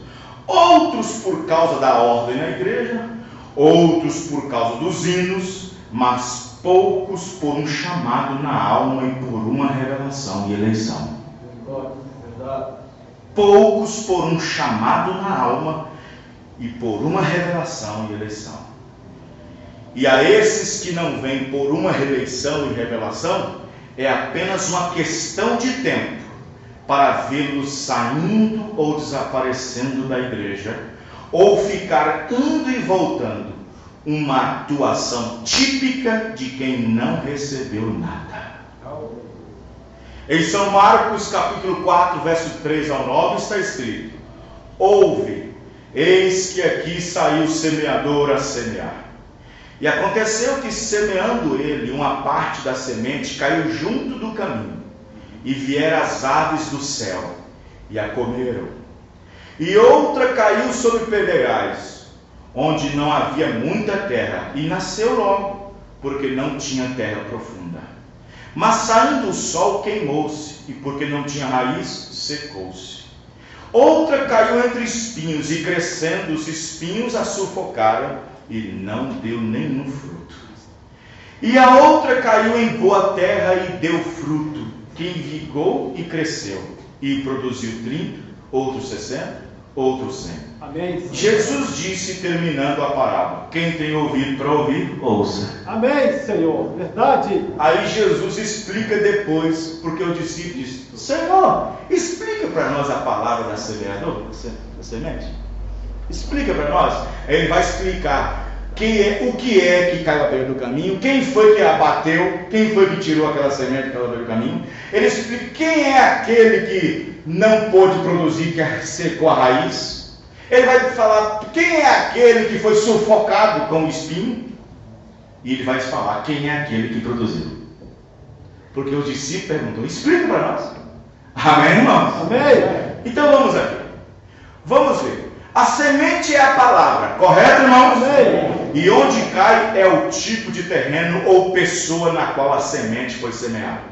S1: outros por causa da ordem na igreja, outros por causa dos hinos, mas poucos por um chamado na alma e por uma revelação e eleição. Poucos por um chamado na alma e por uma revelação e eleição. E a esses que não vêm por uma reeleição e revelação, é apenas uma questão de tempo para vê-los saindo ou desaparecendo da igreja, ou ficar indo e voltando, uma atuação típica de quem não recebeu nada. Em São Marcos capítulo 4, verso 3 ao 9 está escrito: ouve, eis que aqui saiu o semeador a semear. E aconteceu que, semeando ele, uma parte da semente caiu junto do caminho, e vieram as aves do céu, e a comeram. E outra caiu sobre pedregais, onde não havia muita terra, e nasceu logo, porque não tinha terra profunda. Mas saindo o sol, queimou-se, e porque não tinha raiz, secou-se. Outra caiu entre espinhos, e crescendo os espinhos a sufocaram, e não deu nenhum fruto. E a outra caiu em boa terra e deu fruto, que envigou e cresceu, e produziu 30, outros 60, outros 100.
S3: Amém.
S1: Jesus disse, terminando a parábola: quem tem ouvido para ouvir, ouça.
S3: Amém, Senhor. Verdade.
S1: Aí Jesus explica depois, porque o discípulo diz: Senhor, explica para nós a palavra da semeadura, da semente. Explica para nós. Aí ele vai explicar o que é que caiu à beira do caminho, quem foi que abateu, quem foi que tirou aquela semente que caiu à beira do caminho. Ele explica quem é aquele que não pôde produzir, que secou a raiz. Ele vai falar quem é aquele que foi sufocado com o espinho. E ele vai falar quem é aquele que produziu. Porque os discípulos perguntam: explica para nós. Amém, irmãos?
S3: Amém.
S1: Então vamos aqui. Vamos ver. A semente é a palavra, correto, irmãos?
S3: Amém.
S1: E onde cai é o tipo de terreno ou pessoa na qual a semente foi semeada.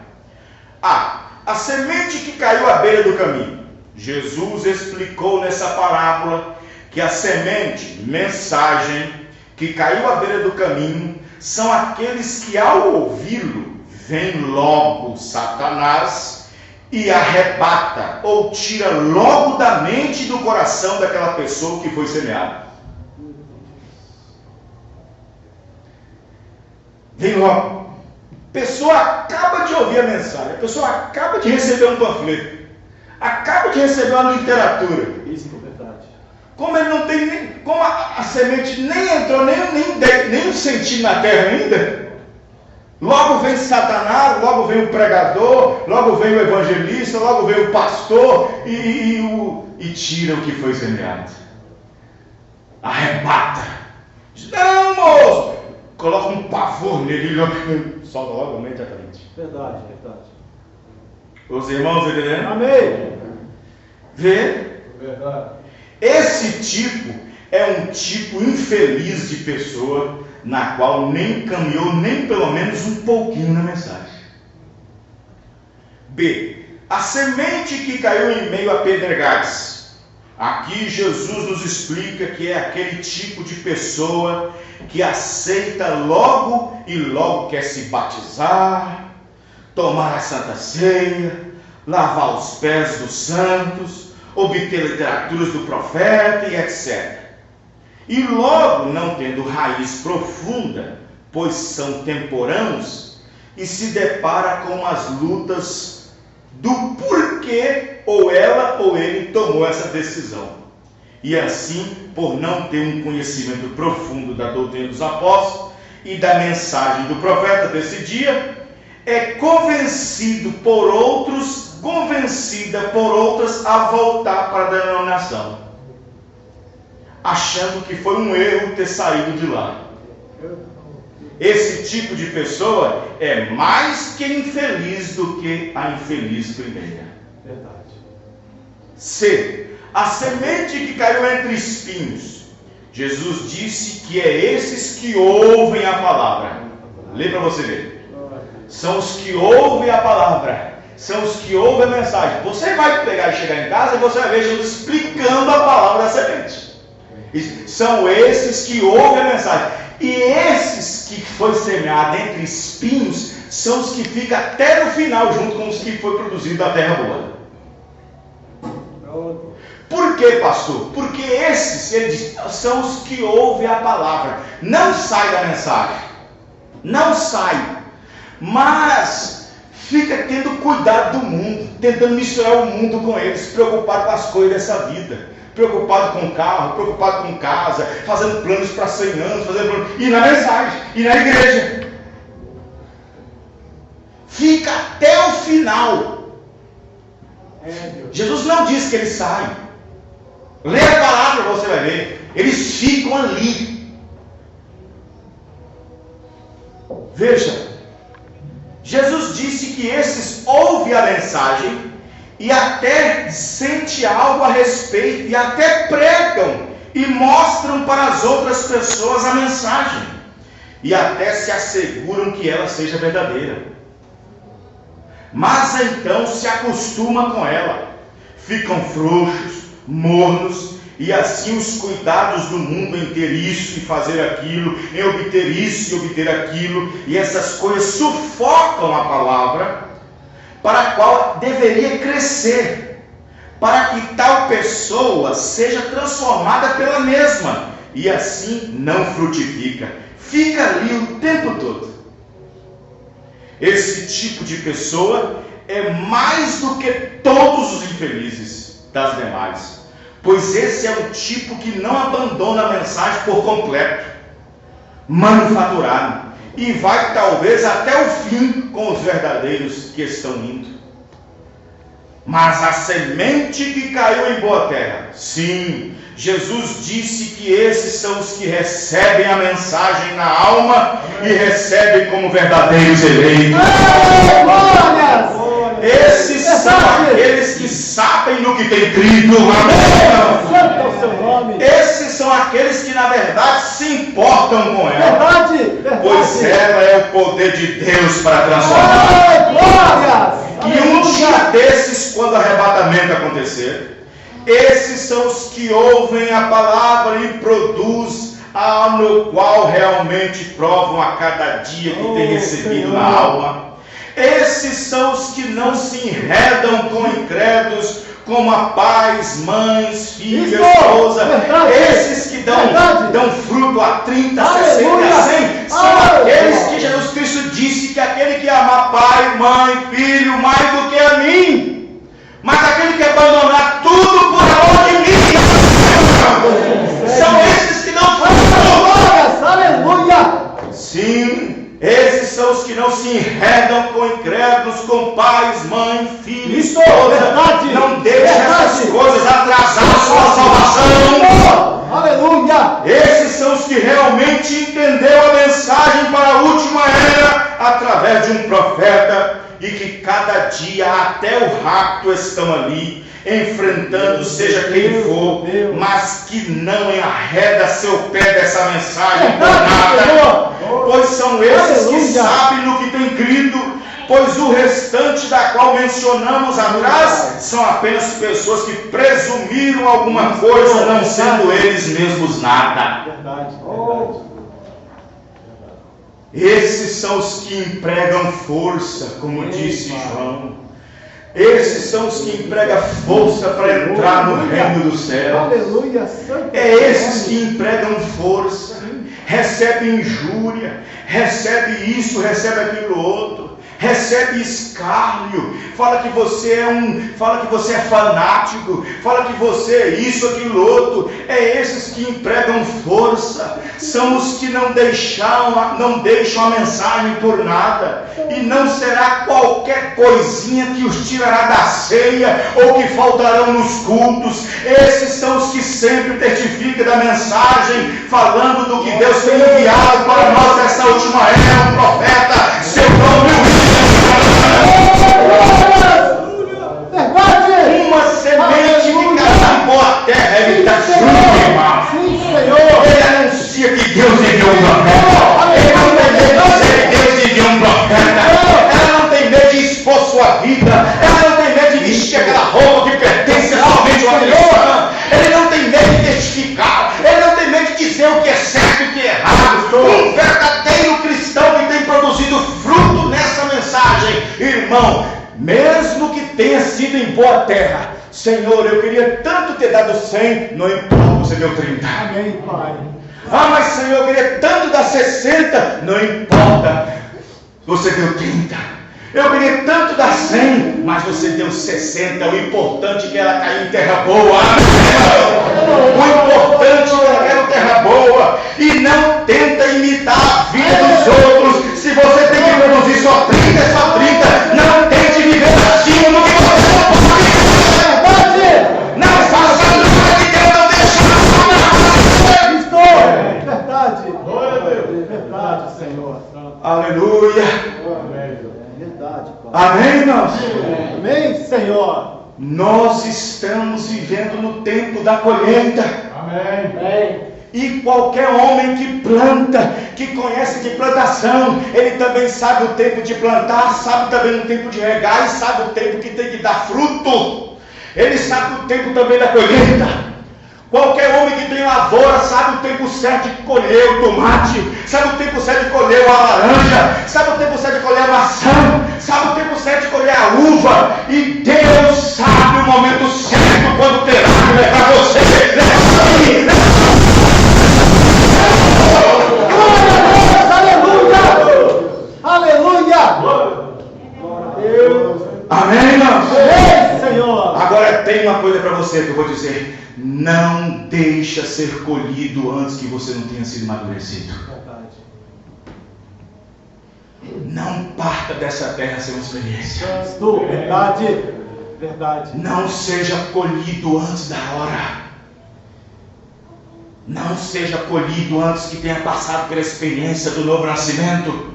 S1: A semente que caiu à beira do caminho. Jesus explicou nessa parábola que a semente, mensagem, que caiu à beira do caminho, são aqueles que ao ouvi-lo, vem logo Satanás e arrebata ou tira logo da mente e do coração daquela pessoa que foi semeada. Vem logo. A pessoa acaba de ouvir a mensagem, a pessoa acaba de receber um panfleto, acaba de receber uma literatura.
S3: Isso é verdade.
S1: Como ele não tem nem, como a semente nem entrou nem um centímetro na terra ainda, logo vem Satanás, logo vem o pregador, logo vem o evangelista, logo vem o pastor e tira o que foi semeado. Arrebata. Não, moço! Coloca um pavor nele e solta logo imediatamente.
S3: Verdade, verdade.
S1: Os irmãos entenderam?
S3: Amém.
S1: Vê?
S3: Verdade.
S1: Esse tipo é um tipo infeliz de pessoa na qual nem caminhou nem pelo menos um pouquinho na mensagem. B. A semente que caiu em meio a pedregais. Aqui Jesus nos explica que é aquele tipo de pessoa que aceita logo e logo quer se batizar, tomar a Santa Ceia, lavar os pés dos santos, obter literaturas do profeta e etc. E logo, não tendo raiz profunda, pois são temporãos, e se depara com as lutas do porquê ou ela ou ele tomou essa decisão. E assim, por não ter um conhecimento profundo da doutrina dos apóstolos e da mensagem do profeta desse dia, é convencida por outras a voltar para a denominação, achando que foi um erro ter saído de lá. Esse tipo de pessoa é mais que infeliz do que a infeliz primeira.
S3: Verdade.
S1: C. A semente que caiu entre espinhos. Jesus disse que é esses que ouvem a palavra. Lê para você ver. São os que ouvem a palavra. São os que ouvem a mensagem. Você vai pegar e chegar em casa e você vai ver Jesus explicando a palavra da semente. São esses que ouvem a mensagem. E esses que foi semeado entre espinhos são os que ficam até no final junto com os que foi produzido da terra boa. Por que, pastor? Porque esses, ele diz, são os que ouvem a palavra. Não sai da mensagem. Não sai. Mas fica tendo cuidado do mundo, tentando misturar o mundo com eles, preocupado com as coisas dessa vida,
S2: preocupado com carro, preocupado com casa, fazendo planos para 100 anos, e na mensagem, e na igreja. Fica até o final. Jesus não diz que eles saem. Lê a palavra, você vai ver. Eles ficam ali. Veja, Jesus disse que esses ouvem a mensagem e até sente algo a respeito, e até pregam e mostram para as outras pessoas a mensagem, e até se asseguram que ela seja verdadeira. Mas então se acostuma com ela, ficam frouxos, mornos, e assim os cuidados do mundo em ter isso e fazer aquilo, em obter isso e obter aquilo, e essas coisas sufocam a palavra, para a qual deveria crescer, para que tal pessoa seja transformada pela mesma, e assim não frutifica, fica ali o tempo todo. Esse tipo de pessoa é mais do que todos os infelizes das demais, pois esse é o tipo que não abandona a mensagem por completo, manufaturado, e vai talvez até o fim com os verdadeiros que estão indo. Mas a semente que caiu em boa terra, sim, Jesus disse que esses são os que recebem a mensagem na alma e recebem como verdadeiros eleitos. Esses são aqueles que sabem no que tem crido. Esses são aqueles que na verdade se importam com ela. Pois ela é o poder de Deus para transformar. E um dia desses, quando o arrebatamento acontecer, esses são os que ouvem a palavra e produzem no qual realmente provam a cada dia que tem recebido na alma. Esses são os que não se enredam com incrédulos, como a pais, mães, filhos, esposa. Esses que dão fruto a 30, 60, a 100, são aqueles que Jesus Cristo disse que aquele que ama pai, mãe, filho, mais do que a mim, mas aquele que abandonar tudo por amor de mim, são esses que não fruto. Aleluia! Sim. Esses são os que não se enredam com incrédulos, com pais, mãe, filho, esposa. Não deixem essas coisas atrasar a sua salvação. Aleluia! Esses são os que realmente entenderam a mensagem para a última era através de um profeta, e que cada dia até o rapto estão ali, enfrentando seja quem for, mas que não arreda seu pé dessa mensagem por nada, pois são esses que sabem no que tem crido, pois o restante da qual mencionamos atrás são apenas pessoas que presumiram alguma coisa, não sendo eles mesmos nada. Verdade. Esses são os que empregam força, como disse João. Esses são os que empregam força para entrar no reino dos céus. É esses que empregam força, recebe injúria, recebe isso, recebe aquilo outro, recebe escárnio, fala que você é fanático, fala que você é isso, aquilo outro. É esses que empregam força, são os que não deixam a mensagem por nada, e não será qualquer coisinha que os tirará da ceia ou que faltarão nos cultos. Esses são os que sempre testificam da mensagem, falando do que Deus tem enviado para nós nessa última era, um profeta, seu nome. Uma semente que cai em boa terra, ele está fruto, irmão. Ele anuncia que Deus enviou um profeta. Ele não tem medo de dizer que Deus enviou um profeta. Ela não tem medo de expor sua vida. Ela não tem medo de vestir aquela roupa que pertence somente ao cristão. Ele não tem medo de testificar. Ele não tem medo de dizer o que é certo e o que é errado. Um verdadeiro cristão que tem produzido fruto nessa mensagem, irmão, mesmo que tenha sido em boa terra. Senhor, eu queria tanto ter dado 100, não importa, você deu 30. Amém, Pai. Mas Senhor, eu queria tanto dar 60, não importa, você deu 30.
S1: Eu queria tanto dar 100, mas você deu 60. O importante é que ela caiu em terra boa. O importante é que ela caiu em terra boa. E não tenta imitar a vida dos outros. Se você tem que produzir só 30, é só 30. Não tente viver acima do que você não pode. Não faça nada que Deus não deixar.
S3: Estou. Verdade. Glória a Deus. Verdade, Senhor.
S1: Aleluia.
S3: Verdade, Pai.
S1: Amém, irmãos?
S3: Amém, Senhor.
S1: Nós estamos vivendo no tempo da colheita.
S3: Amém.
S1: E qualquer homem que planta, que conhece de plantação, ele também sabe o tempo de plantar, sabe também o tempo de regar e sabe o tempo que tem que dar fruto. Ele sabe o tempo também da colheita. Qualquer homem que tem lavoura sabe o tempo certo de colher o tomate, sabe o tempo certo de colher a laranja, sabe o tempo certo de colher a maçã, sabe o tempo certo de colher a uva. E Deus sabe o momento certo quando terá que levar você. Amém, irmãos?
S3: Amém, Senhor.
S1: Agora tem uma coisa para você que eu vou dizer. Não deixa ser colhido antes que você não tenha sido amadurecido. Não parta dessa terra sem uma experiência.
S3: Verdade. Verdade.
S1: Não seja colhido antes da hora. Não seja colhido antes que tenha passado pela experiência do novo nascimento.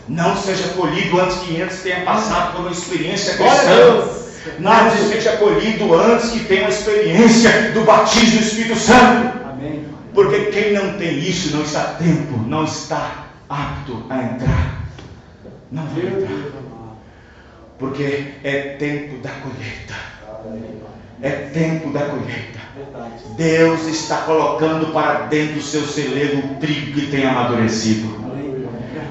S1: Não seja colhido antes que tenha passado por uma experiência cristã. Não seja colhido antes que tenha uma experiência do batismo do Espírito Santo.
S3: Amém.
S1: Porque quem não tem isso não está a tempo, não está apto a entrar. Não vai entrar. Porque é tempo da colheita. É tempo da colheita. Deus está colocando para dentro do seu celeiro o trigo que tem amadurecido.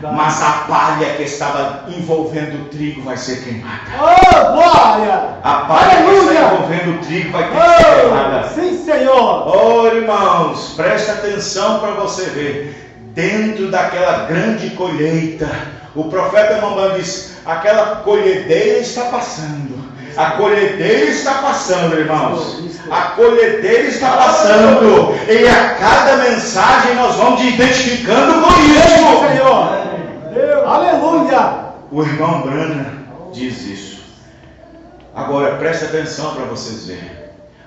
S1: Mas a palha que estava envolvendo o trigo vai ser queimada.
S3: Oh, glória!
S1: A palha que está envolvendo o trigo vai ter que ser queimada.
S3: Sim, Senhor.
S1: Oh, irmãos, presta atenção para você ver. Dentro daquela grande colheita, o profeta Mamãe diz: aquela colhedeira está passando. A colhedeira está passando, irmãos. A colhedeira está passando. E a cada mensagem nós vamos identificando com isso.
S3: Senhor. Aleluia.
S1: O irmão Branham diz isso. Agora presta atenção para vocês verem.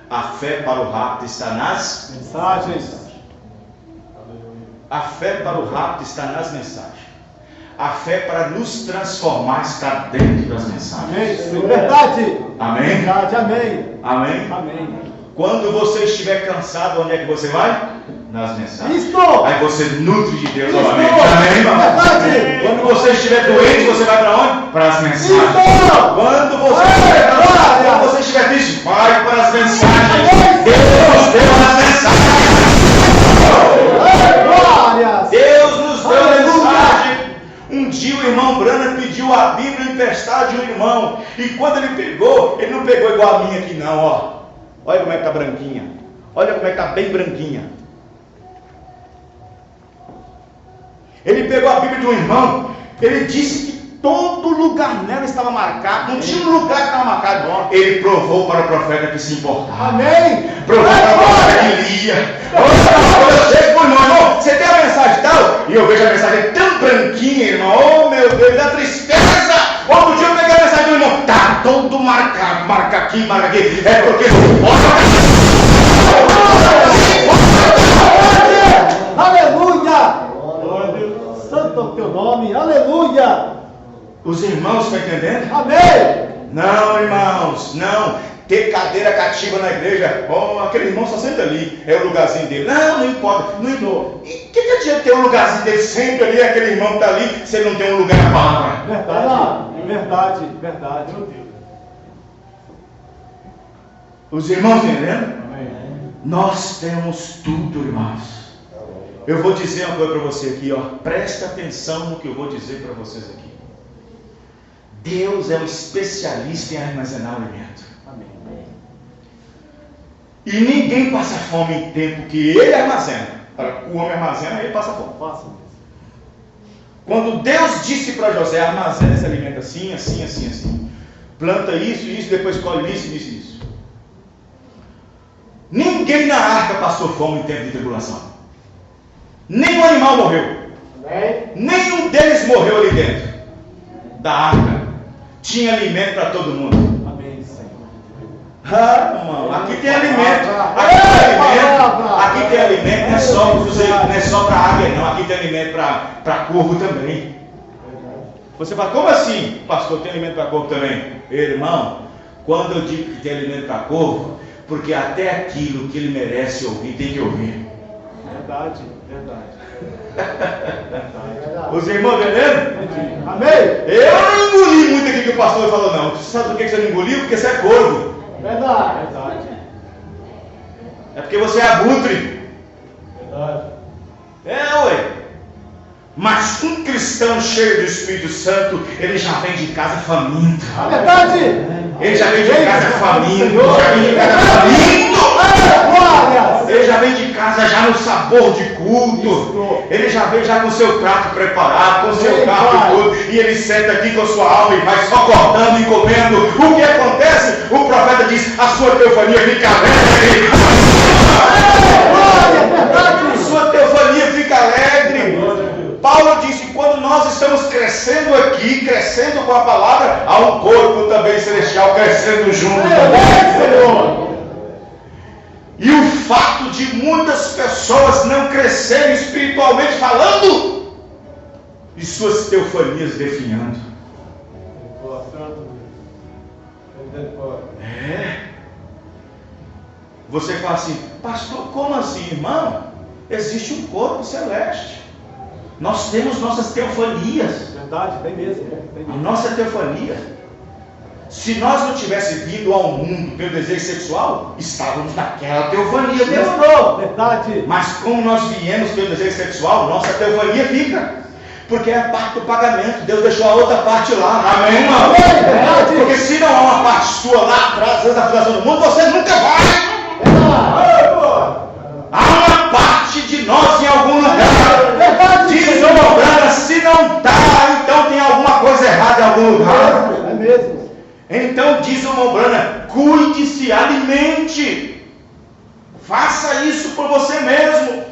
S1: A fé para o rapto está nas
S3: mensagens.
S1: A fé para o rapto está nas mensagens. A fé para nos transformar está dentro das mensagens.
S3: Amém. Verdade.
S1: Amém?
S3: Verdade. Amém.
S1: Amém?
S3: Amém.
S1: Quando você estiver cansado, onde é que você vai? Nas mensagens.
S3: Isto.
S1: Aí você nutre de Deus
S3: Isto.
S1: novamente. Amém, irmão?
S3: Verdade.
S1: Quando você estiver doente, você vai para onde? Para as mensagens.
S3: Isto.
S1: Quando você estiver triste, vai para as mensagens. Deus deu as mensagens. Deus nos deu a mensagem. Um dia o irmão Branham pediu a Bíblia emprestada de um irmão. E quando ele pegou, ele não pegou igual a minha aqui não, ó. Olha como é que está branquinha. Olha como é que está bem branquinha. Ele pegou a Bíblia de um irmão. Ele disse que todo lugar nela estava marcado. Não tinha um lugar que estava marcado. Ele provou para o profeta que se importava.
S3: Amém.
S1: Provou para o profeta que lia. Quando eu chego para o irmão, você tem a mensagem tal? E eu vejo a mensagem tão branquinha, irmão. Oh meu Deus, dá tristeza. Outro dia eu peguei a mensagem do irmão. Está todo marcado. Marca aqui, marca aqui. É porque...
S3: Aleluia. Santo é o teu nome. Aleluia.
S1: Os irmãos estão entendendo?
S3: Amém.
S1: Não, irmãos, não. Ter cadeira cativa na igreja, oh, aquele irmão só senta ali, é o lugarzinho dele. Não importa, não importa. E que adianta ter um lugarzinho dele sempre ali, aquele irmão que está ali, se ele não tem um lugar na palavra?
S3: Verdade, verdade.
S1: Os irmãos entendendo? Nós temos tudo, irmãos. Eu vou dizer uma coisa para você aqui, ó. Presta atenção no que eu vou dizer para vocês aqui. Deus é um especialista em armazenar alimento.
S3: Amém.
S1: E ninguém passa fome em tempo que ele armazena. O homem armazena, ele passa fome.
S2: Quando Deus disse para José, armazena esse alimento assim, assim, assim, assim. Planta isso, isso, depois colhe isso, isso, isso. Ninguém na arca passou fome em tempo de tribulação. Nenhum animal morreu. Nenhum deles morreu ali dentro da arca. Tinha alimento para todo mundo.
S3: Amém, Senhor.
S2: Irmão, aqui tem alimento. Aqui tem alimento, não é só para águia, não. Aqui tem alimento para corvo também. Você fala, como assim, pastor, tem alimento para corvo também? Irmão, quando eu digo que tem alimento para corvo, porque até aquilo que ele merece ouvir, tem que ouvir.
S3: Verdade, verdade.
S2: Os irmãos entendendo?
S3: Amém.
S2: Eu não engoli muito aqui que o pastor falou, não. Você sabe por que você não engoliu? Porque você é corvo.
S3: Verdade, verdade.
S2: É porque você é abutre.
S3: Verdade.
S2: Ué. Mas um cristão cheio do Espírito Santo, ele já vem de casa faminto.
S3: A verdade.
S2: Ele já vem de casa faminto. Já vem de casa faminto. Ele já vem de casa já no sabor de culto. Ele já vem já com o seu prato preparado, com o seu carro e tudo. E ele senta aqui com a sua alma e vai só cortando e comendo. O que acontece? O profeta diz, a sua teofania fica alegre. A sua teofania fica alegre. Paulo disse, quando nós estamos crescendo aqui, crescendo com a palavra, há um corpo também celestial crescendo junto também, Senhor. E o fato de muitas pessoas não crescerem espiritualmente falando, e suas teofanias definhando. Você fala assim, pastor, como assim, irmão? Existe um corpo celeste. Nós temos nossas teofanias.
S3: Verdade, tem mesmo.
S2: A nossa teofania. Se nós não tivéssemos vindo ao mundo pelo desejo sexual, estávamos naquela teofania. Demorou.
S3: Verdade.
S2: Mas como nós viemos pelo desejo sexual, nossa teofania fica. Porque é a parte do pagamento. Deus deixou a outra parte lá. Amém, irmão?
S3: Verdade.
S2: Porque se não há uma parte sua lá atrás, antes da fundação do mundo, você nunca vai. Há uma parte de nós em algum lugar. Diz o Mobrana, se não está, então tem alguma coisa errada em algum lugar.
S3: É mesmo.
S2: Então diz o Mobrana, cuide-se, alimente. Faça isso por você mesmo.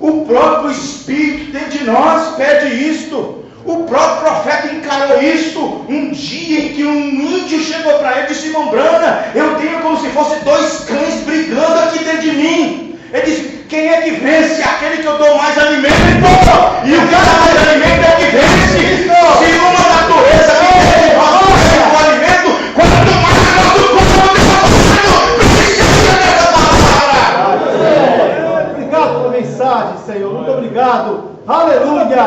S2: O próprio Espírito dentro de nós pede isto. O próprio profeta encarou isto. Um dia em que um índio chegou para ele e disse, Mobrana, eu tenho como se fosse dois cães brigando aqui dentro de mim. Ele disse, quem é que vence? Aquele que eu dou mais alimento. E o que dá mais alimento é que vence. Se uma natureza que tem de nós o alimento, quanto mais nosso corpo derrotado, precisa dessa palavra.
S3: Obrigado pela mensagem, Senhor. Muito obrigado. Aleluia.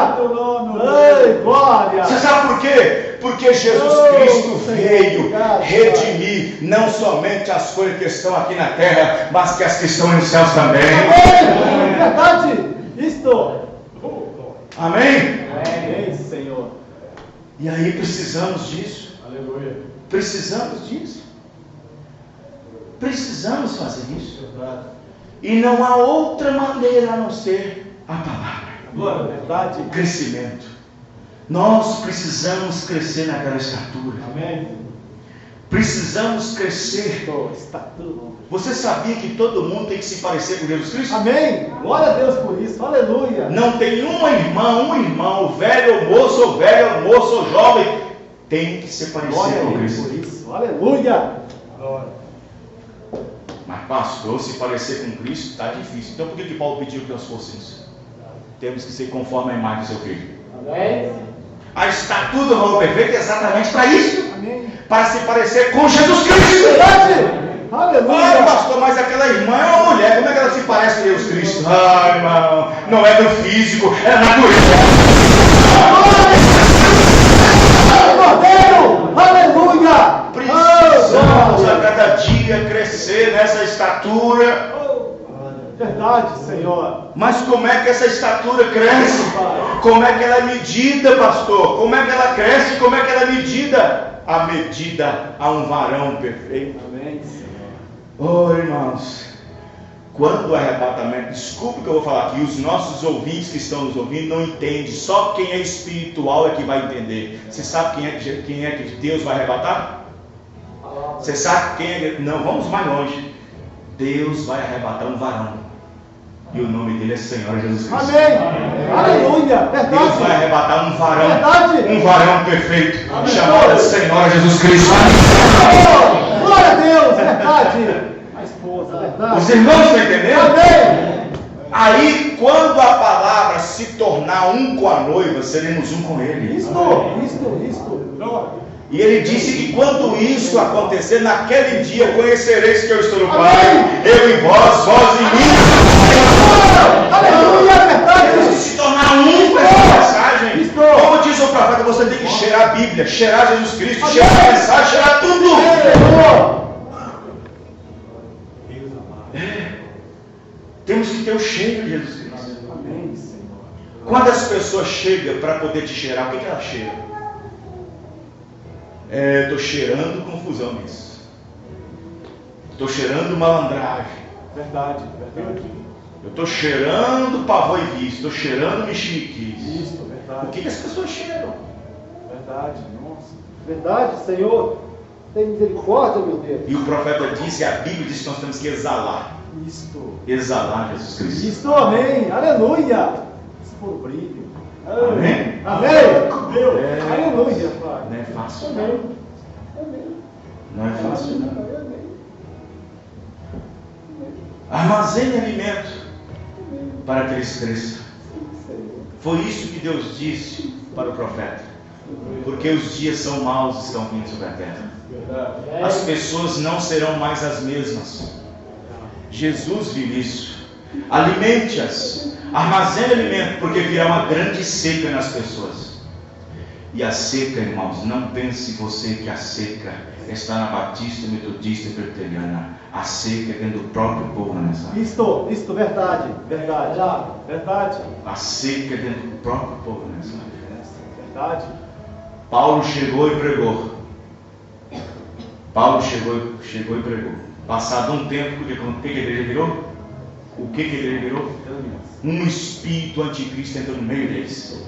S3: Ei, glória.
S2: Você sabe por quê? Porque Jesus Cristo veio redimir não somente as coisas que estão aqui na terra, mas que as que estão nos céus também.
S3: Amém. Verdade. Isto.
S2: Amém?
S3: Amém, Senhor.
S2: E aí precisamos disso.
S3: Aleluia.
S2: Precisamos disso. Precisamos fazer isso. E não há outra maneira a não ser a palavra.
S3: Glória, verdade.
S2: Crescimento. Nós precisamos crescer naquela estatura.
S3: Amém.
S2: Precisamos crescer.
S3: Estatura.
S2: Você sabia que todo mundo tem que se parecer com Jesus Cristo?
S3: Amém. Glória a Deus por isso. Aleluia.
S2: Não tem uma irmã, um irmão, velho ou moço ou jovem, tem que se parecer
S3: Glória
S2: com
S3: a Deus
S2: Cristo.
S3: por isso. Aleluia. Glória.
S2: Mas pastor, se parecer com Cristo está difícil. Então por que Paulo pediu que nós fôssemos? Temos que ser conforme a imagem do seu filho.
S3: Amém.
S2: A estatura do valor perfeito é exatamente para isso.
S3: Amém.
S2: Para se parecer com Jesus Cristo.
S3: Verdade. Aleluia.
S2: Ai, pastor, mas aquela irmã é uma mulher. Como é que ela se parece com Jesus Cristo? Ai, irmão, não é do físico, é da natureza.
S3: Aleluia.
S2: Precisamos a cada dia crescer nessa estatura.
S3: Verdade, Senhor.
S2: Mas como é que essa estatura cresce? Como é que ela é medida, pastor? Como é que ela cresce? Como é que ela é medida? A medida a um varão perfeito.
S3: Amém, Senhor.
S2: Oh, irmãos, Quando o arrebatamento, desculpe o que eu vou falar aqui, os nossos ouvintes que estão nos ouvindo não entendem, só quem é espiritual é que vai entender. Você sabe quem é que Deus vai arrebatar? Você sabe quem é? Não, vamos mais longe. Deus vai arrebatar um varão, e o nome dele é Senhor Jesus Cristo.
S3: Amém. Aleluia. Verdade.
S2: Deus vai arrebatar um varão,
S3: Verdade.
S2: um varão perfeito, chamado Senhor Jesus Cristo.
S3: Glória a Deus. Verdade. A esposa, verdade.
S2: Os irmãos estão entendendo?
S3: Amém.
S2: Aí, quando a palavra se tornar um com a noiva, seremos um com ele.
S3: Isto.
S2: E ele disse que quando isso acontecer, naquele dia conhecereis que eu estou no Pai, eu em vós, vós em mim.
S3: Aleluia, verdade.
S2: Se tornar um com essa mensagem. Como diz o profeta, você tem que cheirar a Bíblia, cheirar Jesus Cristo, cheirar a mensagem, cheirar tudo. Temos que ter o cheiro de Jesus Cristo. Quando as pessoas chegam para poder te cheirar, o que ela cheira? Estou cheirando confusão nisso. Estou cheirando malandragem.
S3: Verdade.
S2: Eu estou cheirando pavor e vício. Estou cheirando mexeriquice.
S3: Isso, verdade.
S2: O que as pessoas cheiram?
S3: Verdade, nossa. Verdade, Senhor. Tem misericórdia, meu Deus.
S2: E o profeta disse, a Bíblia diz que nós temos que exalar.
S3: Isto.
S2: Exalar Jesus Cristo.
S3: Isto, amém. Aleluia. Isso por brilho.
S2: Amém?
S3: Amém. Aleluia, Pai.
S2: Não é fácil.
S3: Amém.
S2: Não é fácil, não. Armazene alimento para que eles cresçam. Foi isso que Deus disse para o profeta. Porque os dias são maus, estão vindo sobre a terra. As pessoas não serão mais as mesmas. Jesus viu isso. Alimente-as, armazene alimento, porque virá uma grande seca nas pessoas. E a seca, irmãos, não pense você que a seca está na Batista, Metodista e Presbiteriana. A seca é dentro do próprio povo nessa área.
S3: Isto, verdade.
S2: A seca é dentro do próprio povo nessa área.
S3: Verdade.
S2: Paulo chegou e pregou. Passado um tempo, o que a igreja virou? O que a igreja virou? Um espírito anticristo entrou no meio deles.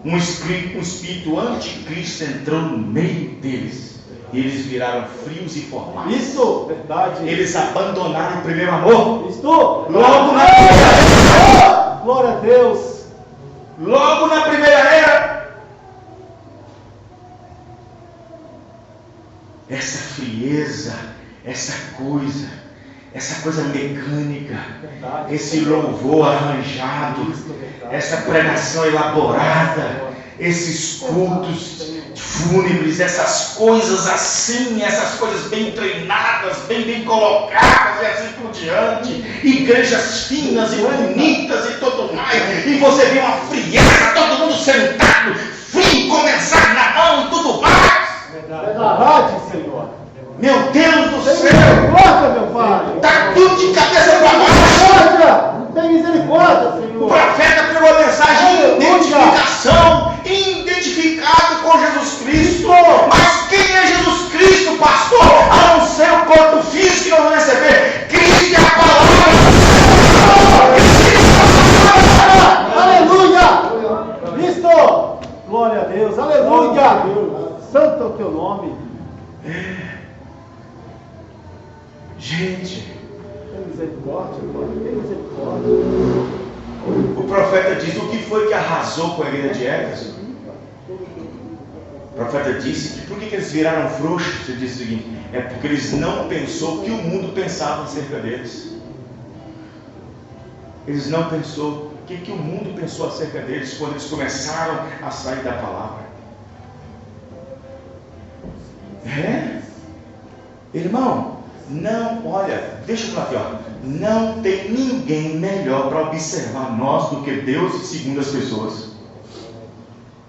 S2: Um espírito anticristo entrou no meio deles. E eles viraram frios e formais.
S3: Isso, verdade.
S2: Eles abandonaram o primeiro amor.
S3: Isto.
S2: Logo na primeira era.
S3: Glória a Deus.
S2: Logo na primeira era. Essa frieza, essa coisa mecânica,
S3: Verdade.
S2: esse louvor arranjado, essa pregação elaborada, esses cultos fúnebres, essas coisas assim, essas coisas bem treinadas, bem colocadas e assim por diante, igrejas finas e bonitas e tudo mais, e você vê uma frieza, todo mundo sentado, frio, condensado na mão e tudo mais.
S3: Verdade, Senhor.
S2: Meu Deus do
S3: Tem
S2: céu!
S3: misericórdia, meu Pai.
S2: Está tudo de cabeça para baixo!
S3: Tem misericórdia,
S2: O
S3: Senhor.
S2: profeta pegou a mensagem de identificação, identificado com Jesus Cristo. Mas quem é Jesus Cristo, pastor? A não ser o corpo físico que nós vamos receber. Cristo é a palavra.
S3: Aleluia! Isto! Glória a Deus! Aleluia! Santo é o teu nome.
S2: Gente,
S3: Tem misericórdia, Pai. Tem misericórdia.
S2: o profeta diz: o que foi que arrasou com a igreja de Éfeso? O profeta disse que por que eles viraram frouxos? Ele disse o seguinte: é porque eles não pensaram o que o mundo pensava acerca deles. Eles não pensaram o que o mundo pensou acerca deles quando eles começaram a sair da palavra. Irmão, não, olha, deixa eu falar aqui, ó. Não tem ninguém melhor para observar nós do que Deus segundo as pessoas.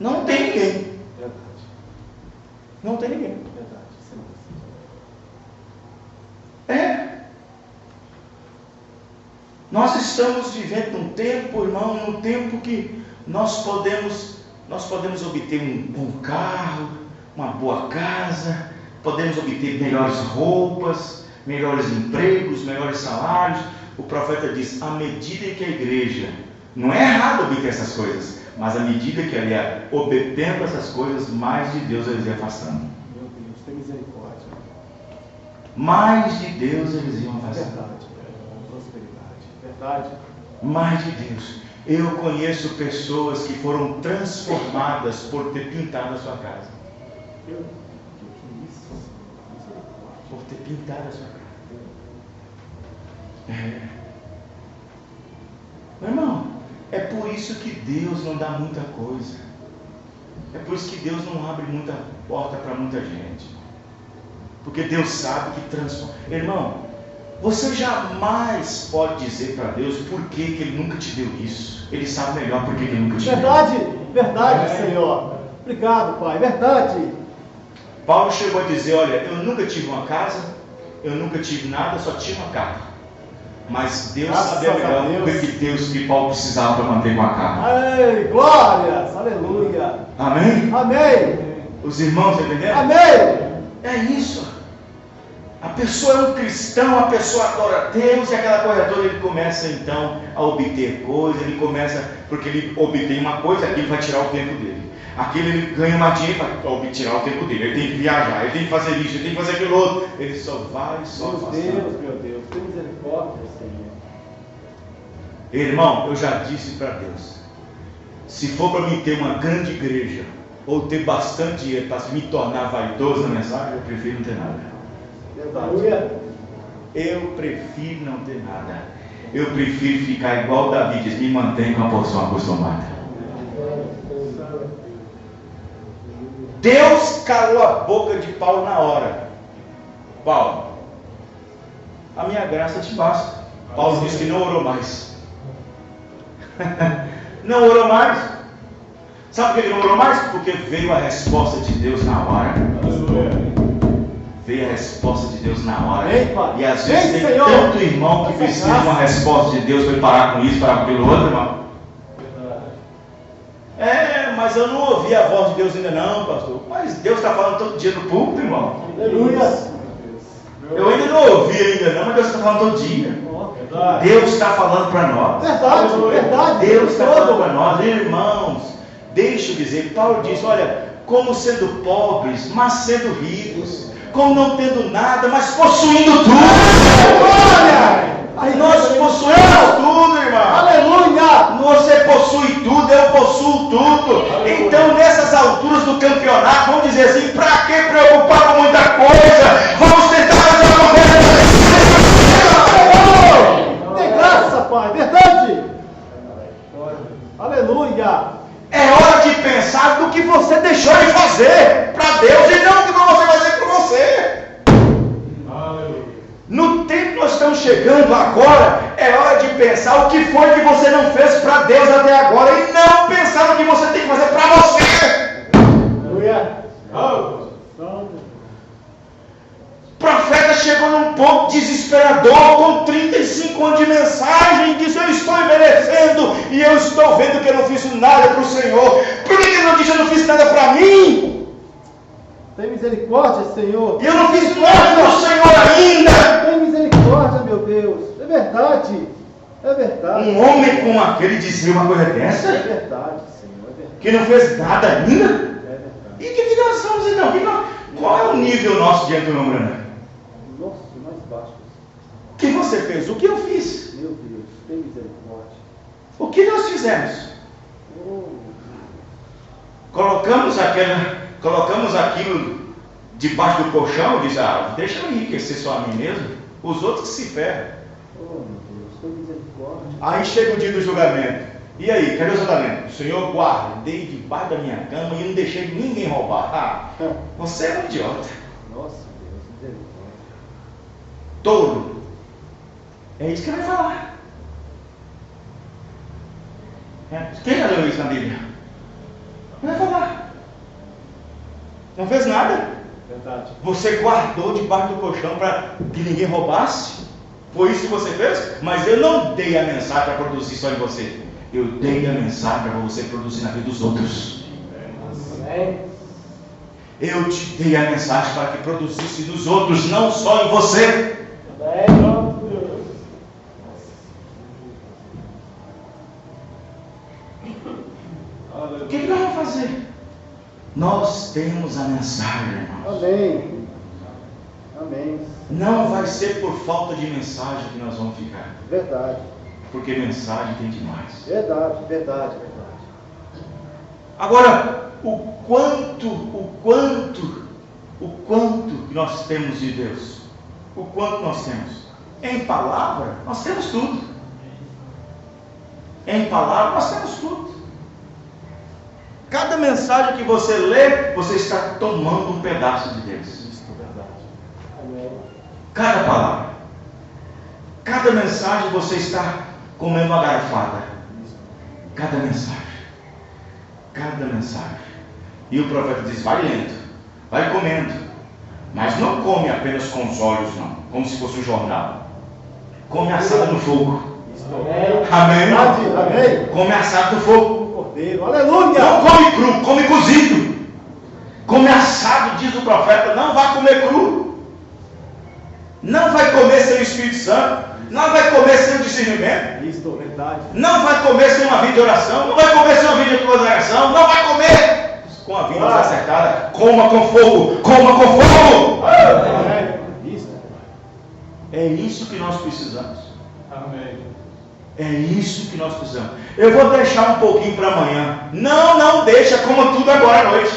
S2: Não tem ninguém. Não tem ninguém. Nós estamos vivendo num tempo, irmão, num tempo que nós podemos obter um bom carro, uma boa casa, podemos obter melhores roupas,
S1: melhores empregos, melhores salários. O profeta diz, à medida que a igreja, não é errado obter essas coisas, mas à medida que ela ia obtendo essas coisas, mais de Deus eles iam afastando.
S3: Meu Deus, tem misericórdia.
S1: Mais de Deus eles iam afastando.
S3: Verdade, prosperidade. Verdade.
S1: Mais de Deus. Eu conheço pessoas que foram transformadas por ter pintado a sua casa.
S3: Que isso? Misericórdia.
S1: Por ter pintado a sua casa. Meu irmão, é por isso que Deus não dá muita coisa. É por isso que Deus não abre muita porta para muita gente. Porque Deus sabe que transforma. Irmão, você jamais pode dizer para Deus por que Ele nunca te deu isso. Ele sabe melhor por que Ele nunca te deu.
S3: Verdade, Senhor. Obrigado, Pai. Verdade.
S1: Paulo chegou a dizer, olha, eu nunca tive uma casa, eu nunca tive nada, só tinha uma carta. Mas Deus sabia melhor o que Paulo precisava para manter com a carta.
S3: Ei, glórias, aleluia.
S1: Amém?
S3: Amém.
S1: Os irmãos, estão entendendo?
S3: Amém.
S1: É isso. A pessoa é um cristão, a pessoa adora Deus e aquela coisa toda, ele começa então a obter coisas, ele começa, porque ele obtém uma coisa, aquilo vai tirar o tempo dele. Aquilo ele ganha mais dinheiro para tirar o tempo dele. Ele tem que viajar, ele tem que fazer isso, ele tem que fazer aquilo outro. Ele só vai, só
S3: Meu Deus, tem misericórdia, Senhor.
S1: Irmão, eu já disse para Deus, se for para mim ter uma grande igreja, ou ter bastante dinheiro para me tornar vaidoso na mensagem, eu prefiro não ter nada.
S3: Verdade.
S1: Eu prefiro não ter nada. Eu prefiro ficar igual Davi, diz, me mantém com a porção acostumada. Deus calou a boca de Paulo na hora. Paulo, a minha graça te basta. Paulo disse que não orou mais. Não orou mais. Sabe por que ele não orou mais? Porque veio a resposta de Deus na hora. Veio a resposta de Deus na hora. E às vezes tem tanto irmão que precisa de uma resposta de Deus para parar com isso, parar com aquilo outro, irmão. Mas eu não ouvi a voz de Deus ainda não, pastor. Mas Deus está falando todo dia no púlpito, irmão.
S3: Aleluia.
S1: Eu ainda não ouvi ainda não, mas Deus está falando todo dia. Deus está falando para nós.
S3: Verdade.
S1: Deus está falando para nós, irmãos. Deixa eu dizer, Paulo diz, olha, como sendo pobres, mas sendo ricos, como não tendo nada, mas possuindo tudo.
S3: Glória!
S1: Nós possuímos tudo, irmão.
S3: Aleluia!
S1: Você possui tudo, eu possuo tudo. Então, nessas alturas do campeonato, vamos dizer assim, para que preocupar com muita coisa? Vamos tentar fazer alguma coisa.
S3: Tem graça, Pai, verdade. Aleluia!
S1: É hora de pensar no que você deixou de fazer para Deus e não o que você vai fazer por você. No tempo que nós estamos chegando agora, é hora de pensar o que foi que você não fez para Deus até agora e não pensar no que você tem que fazer para você. O profeta chegou num ponto desesperador, com 35 anos de mensagem, e disse, eu estou envelhecendo e eu estou vendo que eu não fiz nada para o Senhor. Por que ele não disse, eu não fiz nada para mim?
S3: Tem misericórdia, Senhor.
S1: E eu não fiz nada para o Senhor ainda.
S3: Tem misericórdia, meu Deus. É verdade. É verdade.
S1: Um homem como aquele dizer uma coisa dessa?
S3: É verdade, Senhor. É verdade.
S1: Que não fez nada ainda?
S3: É verdade.
S1: E que nós somos então? Qual é o nível nosso diante do nome grande?
S3: Nossa, mais baixo.
S1: O que você fez? O que eu fiz?
S3: Meu Deus, tem misericórdia.
S1: O que nós fizemos? Colocamos aquilo debaixo do colchão e diz, deixa eu enriquecer só a mim mesmo, os outros que se ferram.
S3: Oh, meu Deus, tem misericórdia.
S1: Aí chega o dia do julgamento. E aí, cadê o seu talento? O Senhor guardei debaixo da minha cama e não deixei ninguém roubar. Você é um idiota.
S3: Nossa, Deus, misericórdia.
S1: Tolo. É isso que ele vai falar. Quem já leu isso na Bíblia? Vai falar. Não fez nada.
S3: Verdade.
S1: Você guardou debaixo do colchão para que ninguém roubasse? Foi isso que você fez? Mas eu não dei a mensagem para produzir só em você. Eu dei a mensagem para você produzir na vida dos outros. Eu te dei a mensagem para que produzisse nos outros, não só em você.
S2: Nós temos a mensagem, irmãos.
S3: Amém. Amém.
S2: Não vai ser por falta de mensagem que nós vamos ficar.
S3: Verdade.
S2: Porque mensagem tem demais.
S3: Verdade.
S2: Agora, o quanto nós temos de Deus? O quanto nós temos? Em palavra, nós temos tudo. Em palavra, nós temos tudo. Cada mensagem que você lê, você está tomando um pedaço de Deus.
S3: Isso é verdade.
S2: Cada palavra. Cada mensagem você está comendo uma garfada. Cada mensagem. E o profeta diz, vai lendo, vai comendo. Mas não come apenas com os olhos, não. Como se fosse um jornal. Come assado no fogo. Amém?
S3: Amém.
S2: Come assado no fogo.
S3: Cordeiro. Aleluia.
S2: Não come cru, come cozido. Come assado, diz o profeta. Não vai comer cru. Não vai comer sem o Espírito Santo. Não vai comer sem o discernimento.
S3: Isso, verdade.
S2: Não vai comer sem uma vida de oração. Não vai comer sem uma vida de consagração. Não vai comer com a vida desacertada. Coma com fogo. Coma com fogo.
S3: Isso.
S2: É isso que nós precisamos.
S3: Amém.
S2: É isso que nós precisamos. Eu vou deixar um pouquinho para amanhã. Não deixa, coma tudo agora à noite.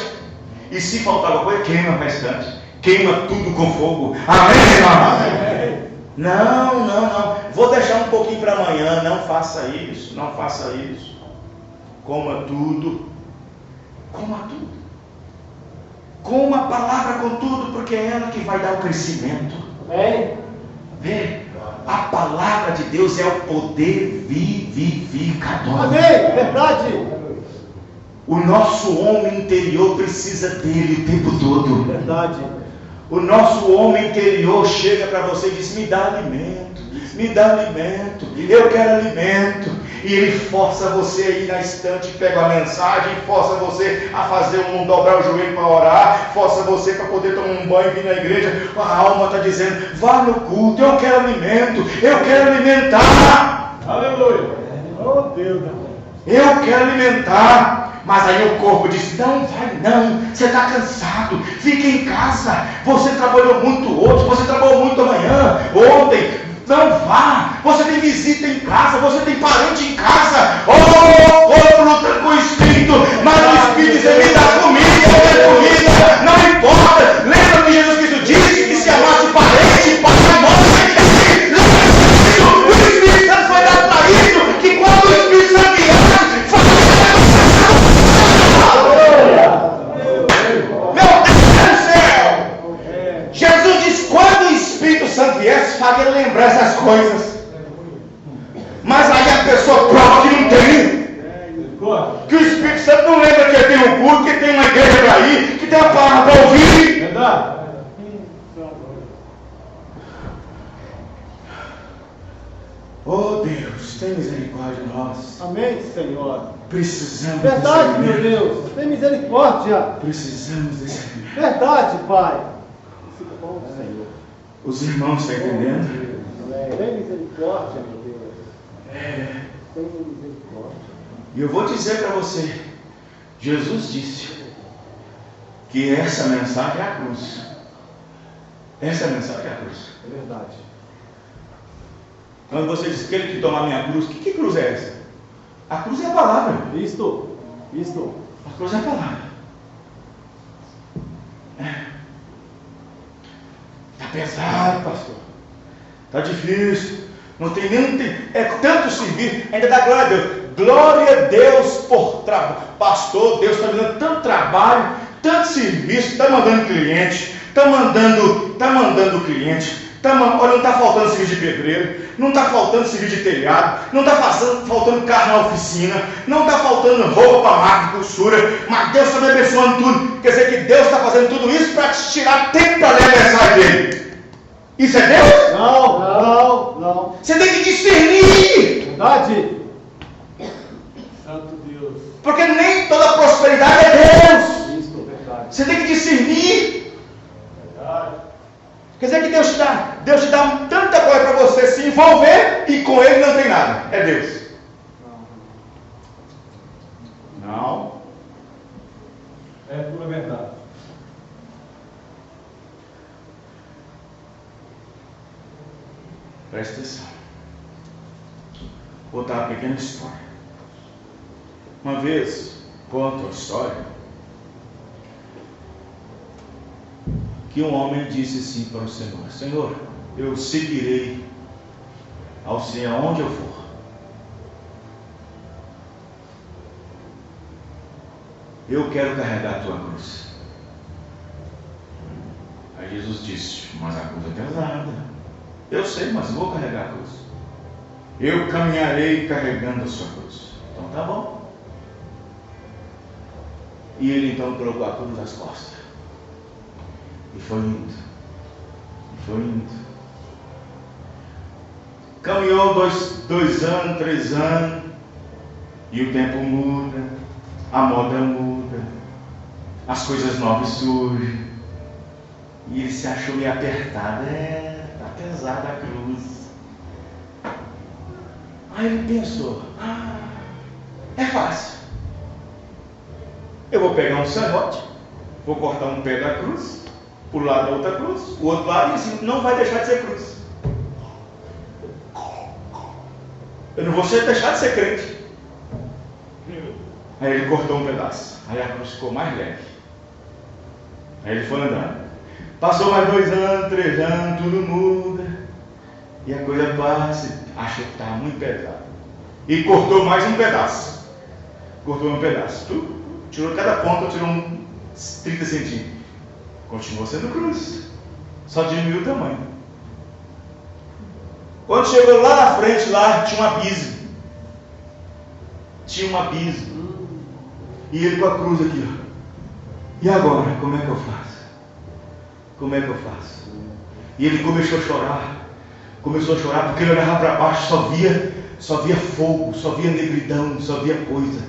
S2: E se faltar alguma coisa, queima o restante. Queima tudo com fogo. Amém, irmão? Não. Vou deixar um pouquinho para amanhã. Não faça isso. Coma tudo. Coma a palavra com tudo, porque é ela que vai dar o crescimento. Vê, a palavra de Deus é o poder vivificador.
S3: Amém, verdade.
S2: O nosso homem interior precisa dele o tempo todo.
S3: Verdade.
S2: O nosso homem interior chega para você e diz, me dá alimento, eu quero alimento. E ele força você a ir na estante, pega a mensagem, força você a fazer dobrar o joelho para orar, força você para poder tomar um banho e vir na igreja. A alma está dizendo, vá no culto, eu quero alimento, eu quero alimentar.
S3: Aleluia. Oh Deus.
S2: Eu quero alimentar. Mas aí o corpo diz, não vai não, você está cansado, fica em casa, você trabalhou muito hoje, você trabalhou muito amanhã, ontem, não vá, você tem visita em casa, você tem parente em casa, o corpo luta com o Espírito, mas o Espírito diz, me dá comida, não importa, lembra que Jesus Cristo disse que se amasse o parente, pai, mãe, o Espírito Santo foi dado para isso, que quando o Espírito Santo vier, Jesus diz, quando o Espírito Santo viesse, faria lembrar essas coisas. Mas aí a pessoa prova que não tem. Que o Espírito Santo não lembra que tem um culto, que tem uma igreja para ir, que tem uma palavra para ouvir.
S3: Verdade.
S2: Oh Deus, tem misericórdia de nós.
S3: Amém, Senhor.
S2: Precisamos
S3: Verdade,
S2: desse
S3: meu
S2: alimento.
S3: Deus. Tem misericórdia.
S2: Precisamos desse alimento.
S3: Verdade, Pai. Bom, Senhor.
S2: Os irmãos estão entendendo?
S3: Tem misericórdia, meu Deus. Tem misericórdia.
S2: E eu vou dizer para você, Jesus disse que essa mensagem é a cruz. Essa mensagem é a cruz.
S3: É verdade.
S2: Quando você diz que ele que tomar minha cruz, que cruz é essa? A cruz é a palavra.
S3: Isto.
S2: A cruz é a palavra. Está pesado, pastor. Está difícil. Não tem nenhum. É tanto serviço. Ainda dá glória a Deus. Glória a Deus por trabalho. Pastor, Deus está me dando tanto trabalho, tanto serviço. Está mandando cliente. Está mandando cliente. Olha, não está faltando serviço de pedreiro, não está faltando serviço de telhado, não está faltando carro na oficina, não está faltando roupa para máquina de costura, mas Deus está me abençoando tudo. Quer dizer que Deus está fazendo tudo isso para te tirar tempo para ler a mensagem dele. Isso é Deus?
S3: Não.
S2: Você tem que discernir.
S3: Verdade. Santo Deus.
S2: Porque nem toda prosperidade é Deus.
S3: Isso, verdade.
S2: Você tem que discernir.
S3: Verdade.
S2: Quer dizer que Deus te dá tanta coisa para você se envolver e com Ele não tem nada. É Deus.
S3: Não. É pura verdade.
S2: Presta atenção. Vou contar uma pequena história. Uma vez, conto a história, que um homem disse assim para o Senhor: Senhor, eu seguirei ao Senhor aonde eu for. Eu quero carregar a tua cruz. Aí Jesus disse: mas a cruz é pesada. Eu sei, mas vou carregar a cruz. Eu caminharei carregando a sua cruz. Então tá bom. E ele então colocou a cruz nas costas. E foi indo. E foi indo. Caminhou 2 anos, 3 anos. E o tempo muda. A moda muda. As coisas novas surgem. E ele se achou meio apertado. Está pesada a cruz. Aí ele pensou: é fácil. Eu vou pegar um serrote, vou cortar um pé da cruz, pro lado da outra cruz, o outro lado, e assim não vai deixar de ser cruz. Eu não vou deixar de ser crente. Aí ele cortou um pedaço. Aí a cruz ficou mais leve. Aí ele foi andando. Passou mais 2 anos, 3 anos, tudo muda. E a coisa passa, achou que estava muito pesado. E cortou mais um pedaço. Cortou um pedaço. Tirou cada ponta, tirou uns 30 centímetros. Continuou sendo cruz. Só diminuiu o tamanho. Quando chegou lá na frente, lá tinha um abismo. Tinha um abismo. E ele com a cruz aqui, ó. E agora, como é que eu faço? Como é que eu faço? E ele começou a chorar. Começou a chorar porque ele olhava para baixo, só via fogo, só via negridão, só via coisa.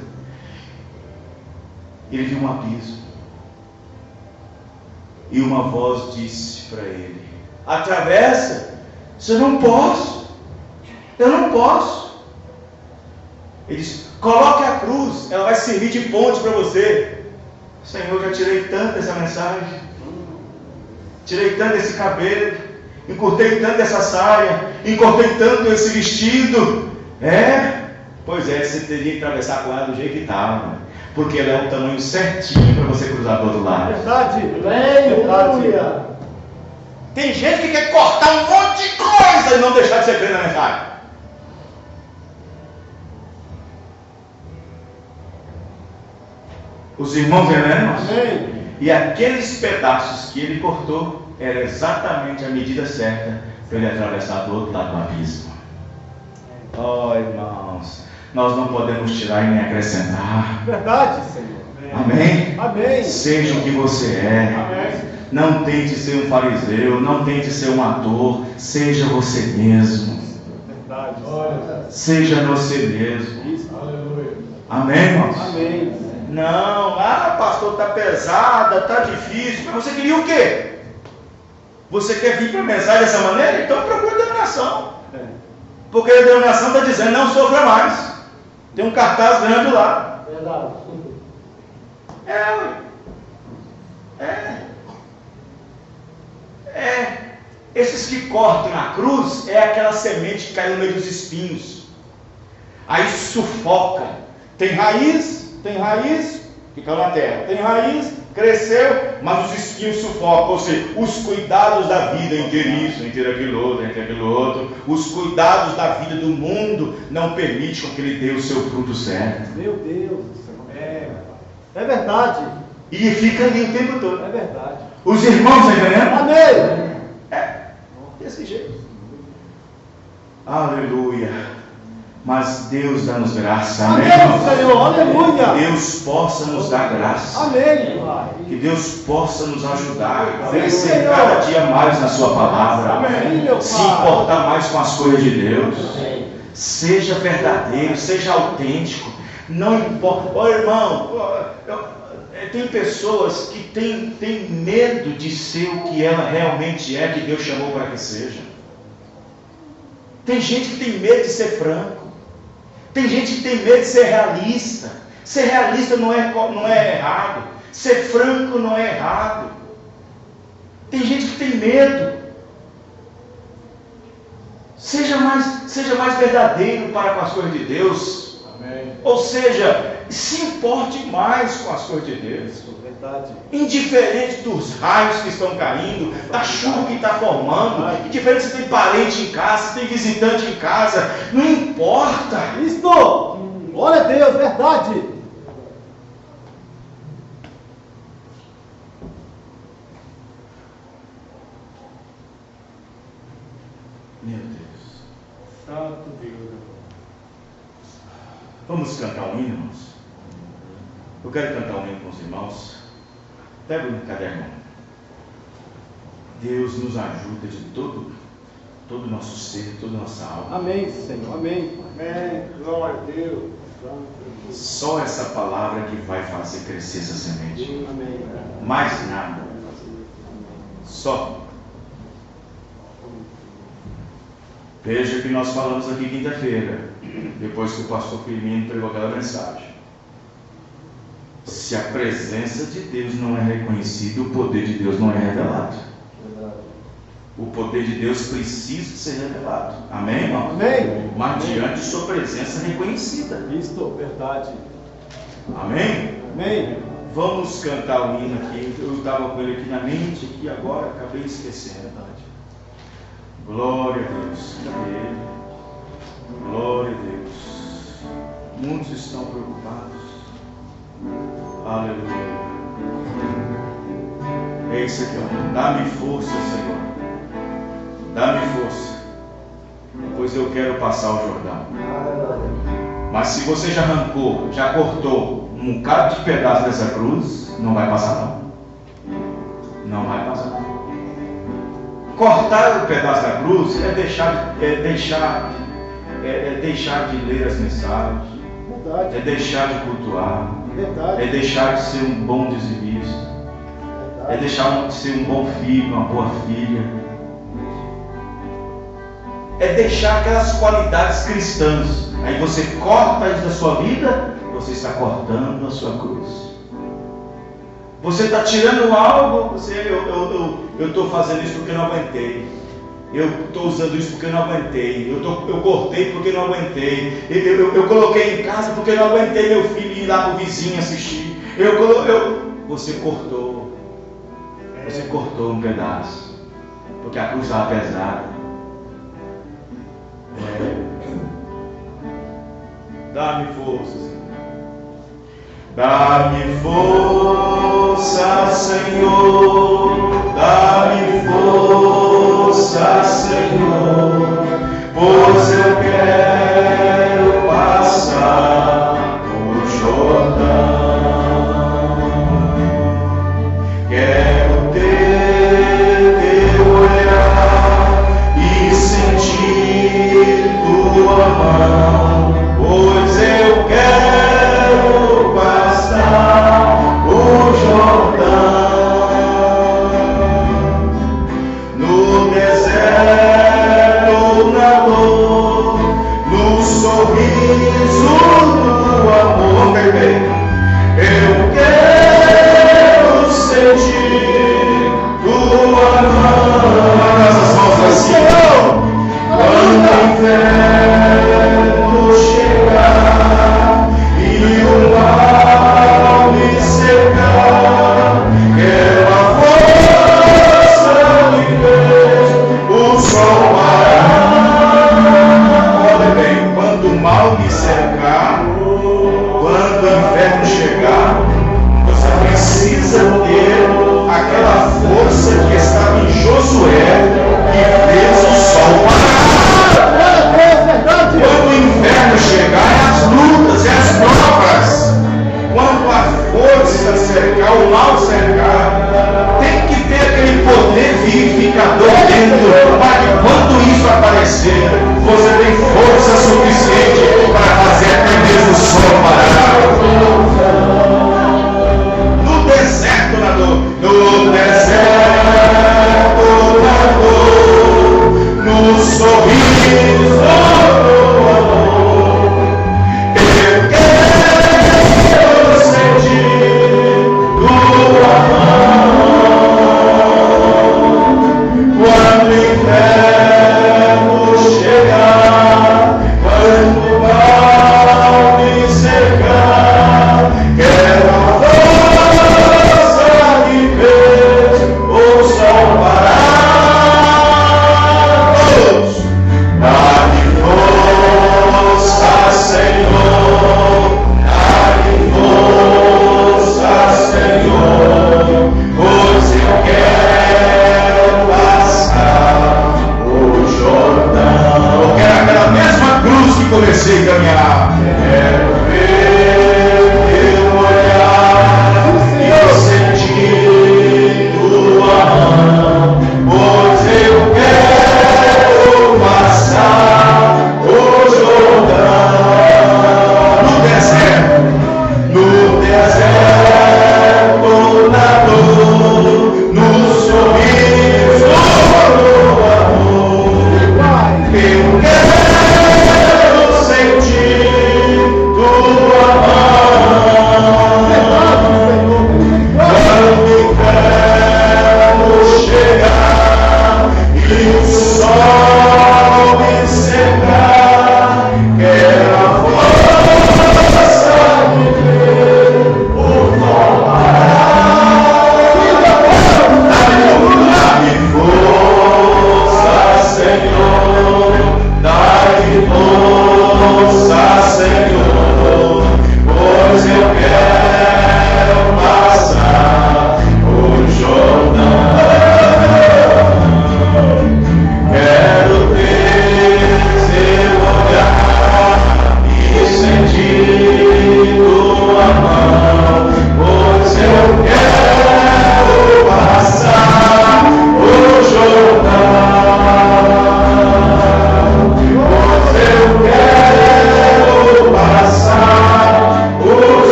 S2: Ele viu um abismo. E uma voz disse para ele: atravessa. Disse: eu não posso. Eu não posso. Ele disse: coloque a cruz, ela vai servir de ponte para você. Senhor, já tirei tanto dessa mensagem. Tirei tanto desse cabelo. Encurtei tanto essa saia. Encurtei tanto esse vestido. Pois é, você teria que atravessar com ela do jeito que estava. Porque ela é o tamanho certinho para você cruzar do outro lado.
S3: Verdade. Verdade.
S2: Tem gente que quer cortar um monte de coisa e não deixar de ser crente na mensagem. Os irmãos irmãos.
S3: Amém.
S2: E aqueles pedaços que ele cortou era exatamente a medida certa para ele atravessar do outro lado do abismo. Oh, irmãos, nós não podemos tirar e nem acrescentar.
S3: Verdade, Senhor.
S2: Amém?
S3: Amém.
S2: Seja o que você é.
S3: Amém.
S2: Não tente ser um fariseu, não tente ser um ator. Seja você mesmo.
S3: Verdade.
S2: Seja você mesmo.
S3: Aleluia.
S2: Amém, irmãos?
S3: Amém.
S2: Não, pastor, está pesada, está difícil. Mas você queria o quê? Você quer vir para a mensagem dessa maneira? Então procure denominação. Porque a denominação está dizendo: não sofra mais. Tem um cartaz grande lá.
S3: Verdade.
S2: Esses que cortam a cruz é aquela semente que cai no meio dos espinhos. Aí sufoca. Tem raiz, fica na terra. Tem raiz, cresceu, mas os espinhos sufocam. Ou seja, os cuidados da vida em ter isso, em ter aquilo outro, os cuidados da vida do mundo não permitem que ele dê o seu fruto certo.
S3: Meu Deus do céu. É verdade.
S2: E fica ali o tempo todo.
S3: É verdade.
S2: Os irmãos, está entendendo?
S3: Amém.
S2: Desse jeito. Aleluia. Mas Deus dá-nos graça. Amém,
S3: Amém, Senhor. Aleluia.
S2: Que Deus possa nos dar graça.
S3: Amém.
S2: Que Deus possa nos ajudar a crescer cada dia mais na sua palavra.
S3: Amém, meu Pai.
S2: Se importar mais com as coisas de Deus. Seja verdadeiro, seja autêntico. Não importa. Olha, irmão, tem pessoas que têm medo de ser o que ela realmente é, que Deus chamou para que seja. Tem gente que tem medo de ser franco. Tem gente que tem medo de ser realista. Ser realista não é errado.
S1: Ser franco não é errado. Tem gente que tem medo. Seja mais verdadeiro para com as coisas de Deus.
S3: Amém.
S1: Ou seja, se importe mais com as coisas de Deus.
S3: Verdade.
S1: Indiferente dos raios que estão caindo, da chuva que está formando, indiferente se tem parente em casa, se tem visitante em casa, não importa.
S3: Isto! Glória a Deus, verdade!
S1: Meu Deus.
S3: Santo Deus.
S1: Vamos cantar um hino, irmãos? Eu quero cantar um hino com os irmãos. Pega um caderno. Deus nos ajuda de todo o nosso ser, toda a nossa alma.
S3: Amém, Senhor. Amém. Amém. Glória a Deus.
S1: Só essa palavra que vai fazer crescer essa semente.
S3: Amém.
S1: Mais nada. Só. Veja que nós falamos aqui quinta-feira, depois que o pastor Firmino pregou aquela mensagem. Se a presença de Deus não é reconhecida, o poder de Deus não é revelado. O poder de Deus precisa ser revelado. Amém, irmão?
S3: Amém.
S1: Mas diante de sua presença reconhecida.
S3: Isto, verdade.
S1: Amém?
S3: Amém.
S1: Vamos cantar o hino aqui. Eu estava com ele aqui na mente, aqui agora, acabei esquecendo. Glória a Deus. Cadê ele? Glória a Deus. Muitos estão preocupados. Aleluia. É isso aqui, ó. Dá-me força, Senhor. Dá-me força, pois eu quero passar o Jordão. Mas se você já arrancou, já cortou um bocado de pedaço dessa cruz, não vai passar não. Não vai passar não. Cortar o pedaço da cruz é deixar de ler as mensagens,
S3: Verdade.
S1: é deixar de cultuar,
S3: Verdade.
S1: é deixar de ser um bom dizimista, é deixar de ser um bom filho, uma boa filha, é deixar aquelas qualidades cristãs. Aí você corta isso da sua vida, você está cortando a sua cruz. Você está tirando algo, eu estou fazendo isso porque não aguentei. Eu estou usando isso porque não aguentei. Eu cortei porque não aguentei. Eu coloquei em casa porque não aguentei meu filho ir lá para o vizinho assistir. Você cortou. Você cortou um pedaço. Porque a cruz estava pesada. Dá-me força, Senhor. Dá-me força, Senhor. Dá-me força, Senhor. Pois eu quero passar o Jordão. Quero ter teu olhar e sentir tua mão, pois eu quero passar o Jordão.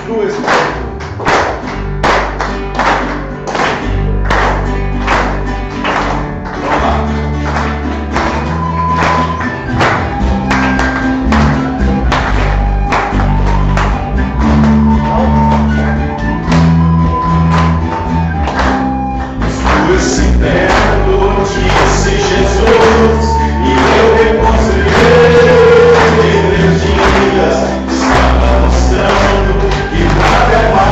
S3: do Espírito.
S1: Estava mostrando que nada é mais.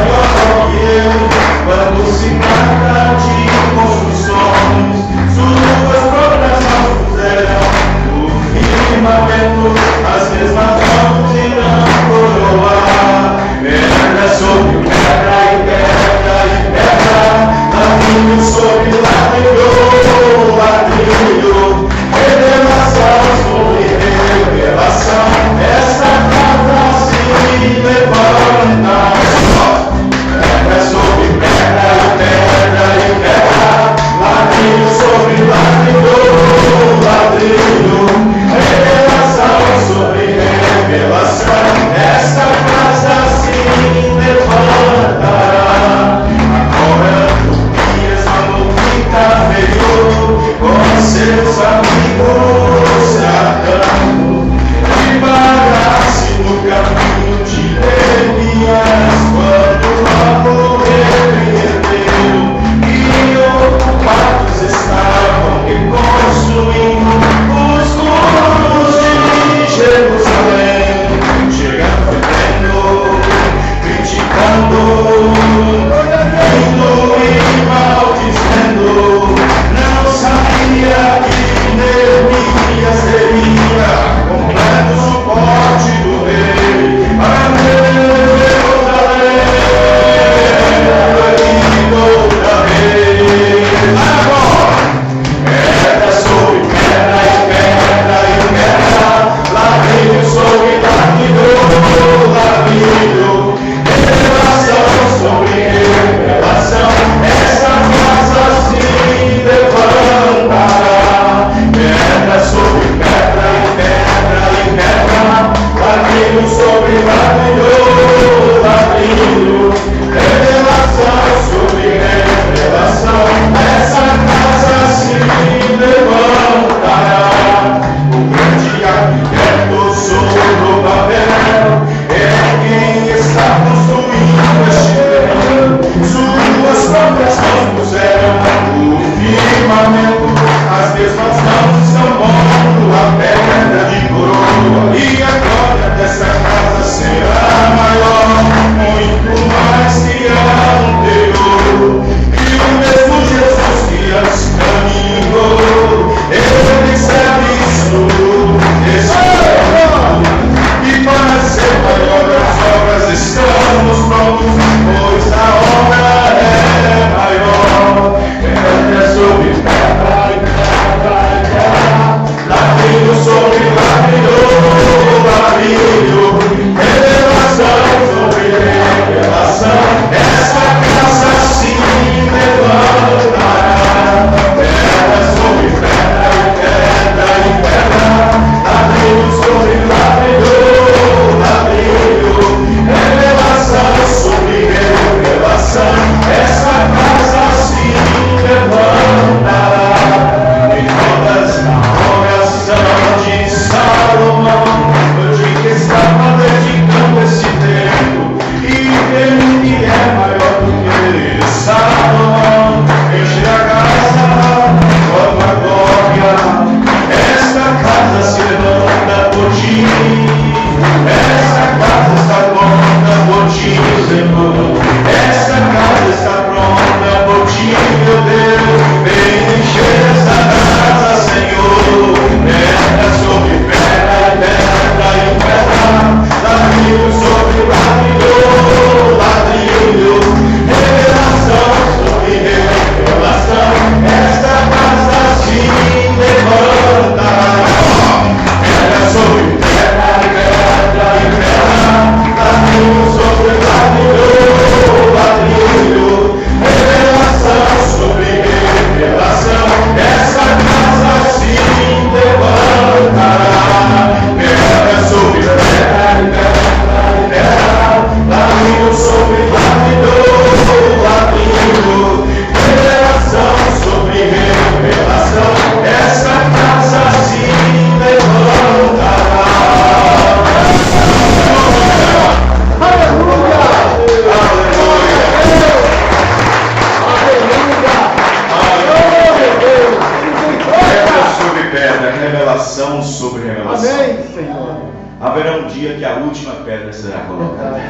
S1: pedra será colocada.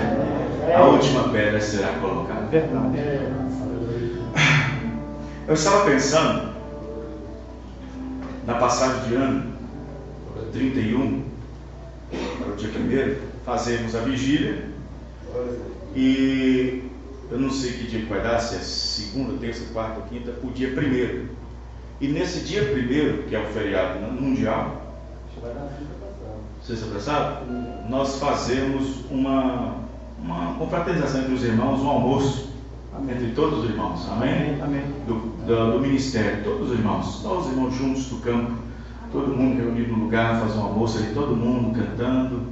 S1: A última pedra será colocada.
S3: Verdade.
S1: Eu estava pensando na passagem de ano, 31, para o dia 1º, fazemos a vigília. E eu não sei que dia que vai dar, se é segunda, terça, quarta ou quinta, o dia 1º. E nesse dia 1º, que é o feriado mundial, vocês estão prestados? Nós fazemos uma confraternização entre os irmãos, um almoço. Amém. Entre todos os irmãos, amém?
S3: Amém.
S1: Do ministério, todos os irmãos, nós os irmãos juntos do campo, todo mundo reunido no lugar, fazer um almoço ali, todo mundo cantando,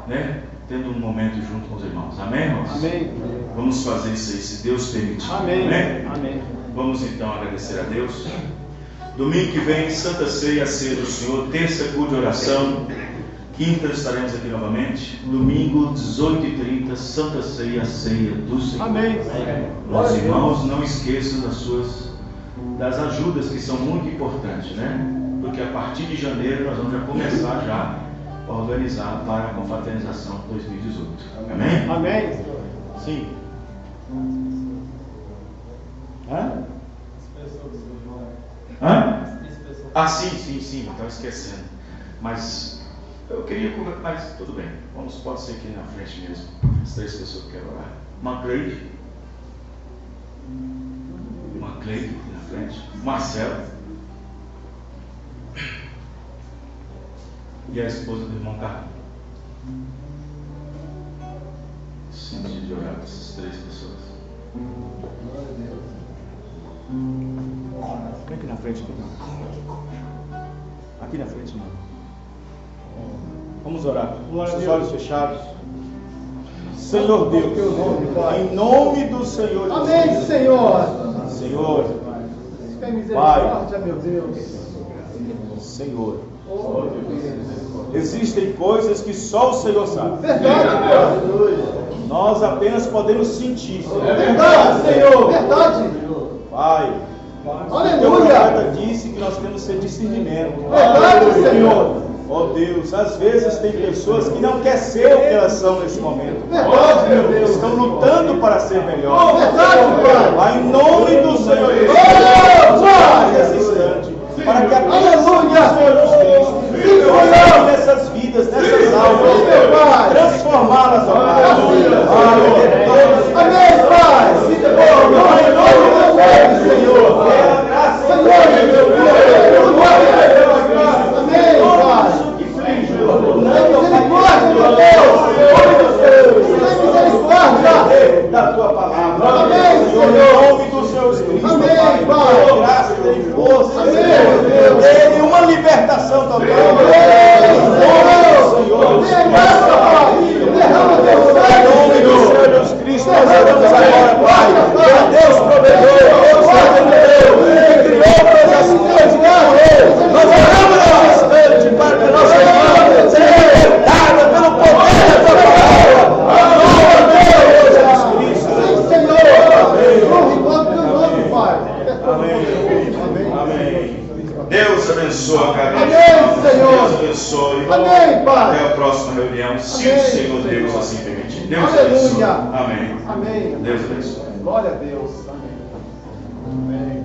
S1: né? Tendo um momento junto com os irmãos, amém, irmãos?
S3: Amém.
S1: Vamos fazer isso aí, se Deus permitir,
S3: Amém.
S1: amém?
S3: Amém.
S1: Vamos então agradecer a Deus. Domingo que vem, Santa Ceia, Ceia do Senhor, terça, culto de oração. Quinta estaremos aqui novamente. Domingo, 18h30, Santa Ceia, Ceia do Senhor.
S3: Amém.
S1: Meus irmãos, não esqueçam das ajudas que são muito importantes, né? Porque a partir de janeiro nós vamos já começar já a organizar para a confraternização 2018. Amém?
S3: Amém.
S1: Sim. Hã? Hã? Ah, sim, estava esquecendo. Mas eu queria conversar, mas tudo bem. Pode ser aqui na frente mesmo. As 3 pessoas que querem orar. Macleide aqui na frente. Marcelo. E a esposa do irmão Carlos. Sinto de orar para essas 3 pessoas.
S3: Vem aqui na frente, aqui na frente, não. Vamos orar. Com os olhos fechados. Senhor Deus, em nome do Senhor Jesus.
S5: Amém, Senhor.
S3: Senhor,
S5: Tem misericórdia, meu Deus.
S3: Senhor, existem coisas que só o Senhor sabe.
S5: Verdade, Deus.
S3: Nós apenas podemos sentir, Senhor.
S5: Verdade, Senhor. Verdade.
S3: Pai, o
S5: Aleluia.
S3: profeta disse que nós temos que ser discernimento.
S5: Verdade, Senhor.
S3: Ó Deus, às vezes tem pessoas que não querem ser o que elas são nesse momento.
S5: Verdade, meu Deus.
S3: Estão lutando para ser melhor.
S5: Verdade, Pai.
S3: Pai, em nome do Senhor Jesus, nesse instante, para que a bênção do Senhor Jesus Cristo nessas vidas, nessas almas, transformá-las, ó Pai.
S5: Amém, Pai. Em nome do Senhor. Senhor, meu Deus. Amém, Pai. Misericórdia, meu Deus. Misericórdia
S3: da tua palavra.
S5: Amém,
S3: Senhor, em nome do Senhor Cristo.
S5: Amém, Pai.
S3: Graça e força.
S5: Amém, Deus.
S3: Dê uma libertação total.
S5: Senhor. Derrama, Pai. Derrama teu
S3: Em nome do
S5: sangue,
S3: Senhor Jesus Cristo, nós oramos agora, Pai. Deus provedor, Deus provedor, que criou todas as coisas, nós oramos nesse instante para que nossa irmã seja libertada pelo poder da tua palavra. Em nome do Senhor Jesus Cristo.
S5: Senhor. Glorifica teu nome, Pai.
S3: Amém.
S1: Deus abençoe cada um.
S5: Amém, Senhor.
S1: Deus abençoe.
S5: Amém, Pai.
S1: Até a próxima reunião, se
S5: Amém,
S1: o Senhor Deus
S5: Senhor.
S1: assim permitir. Deus
S5: Aleluia.
S1: abençoe. Amém.
S5: Amém.
S1: Deus abençoe.
S5: Glória a Deus. Amém. Amém.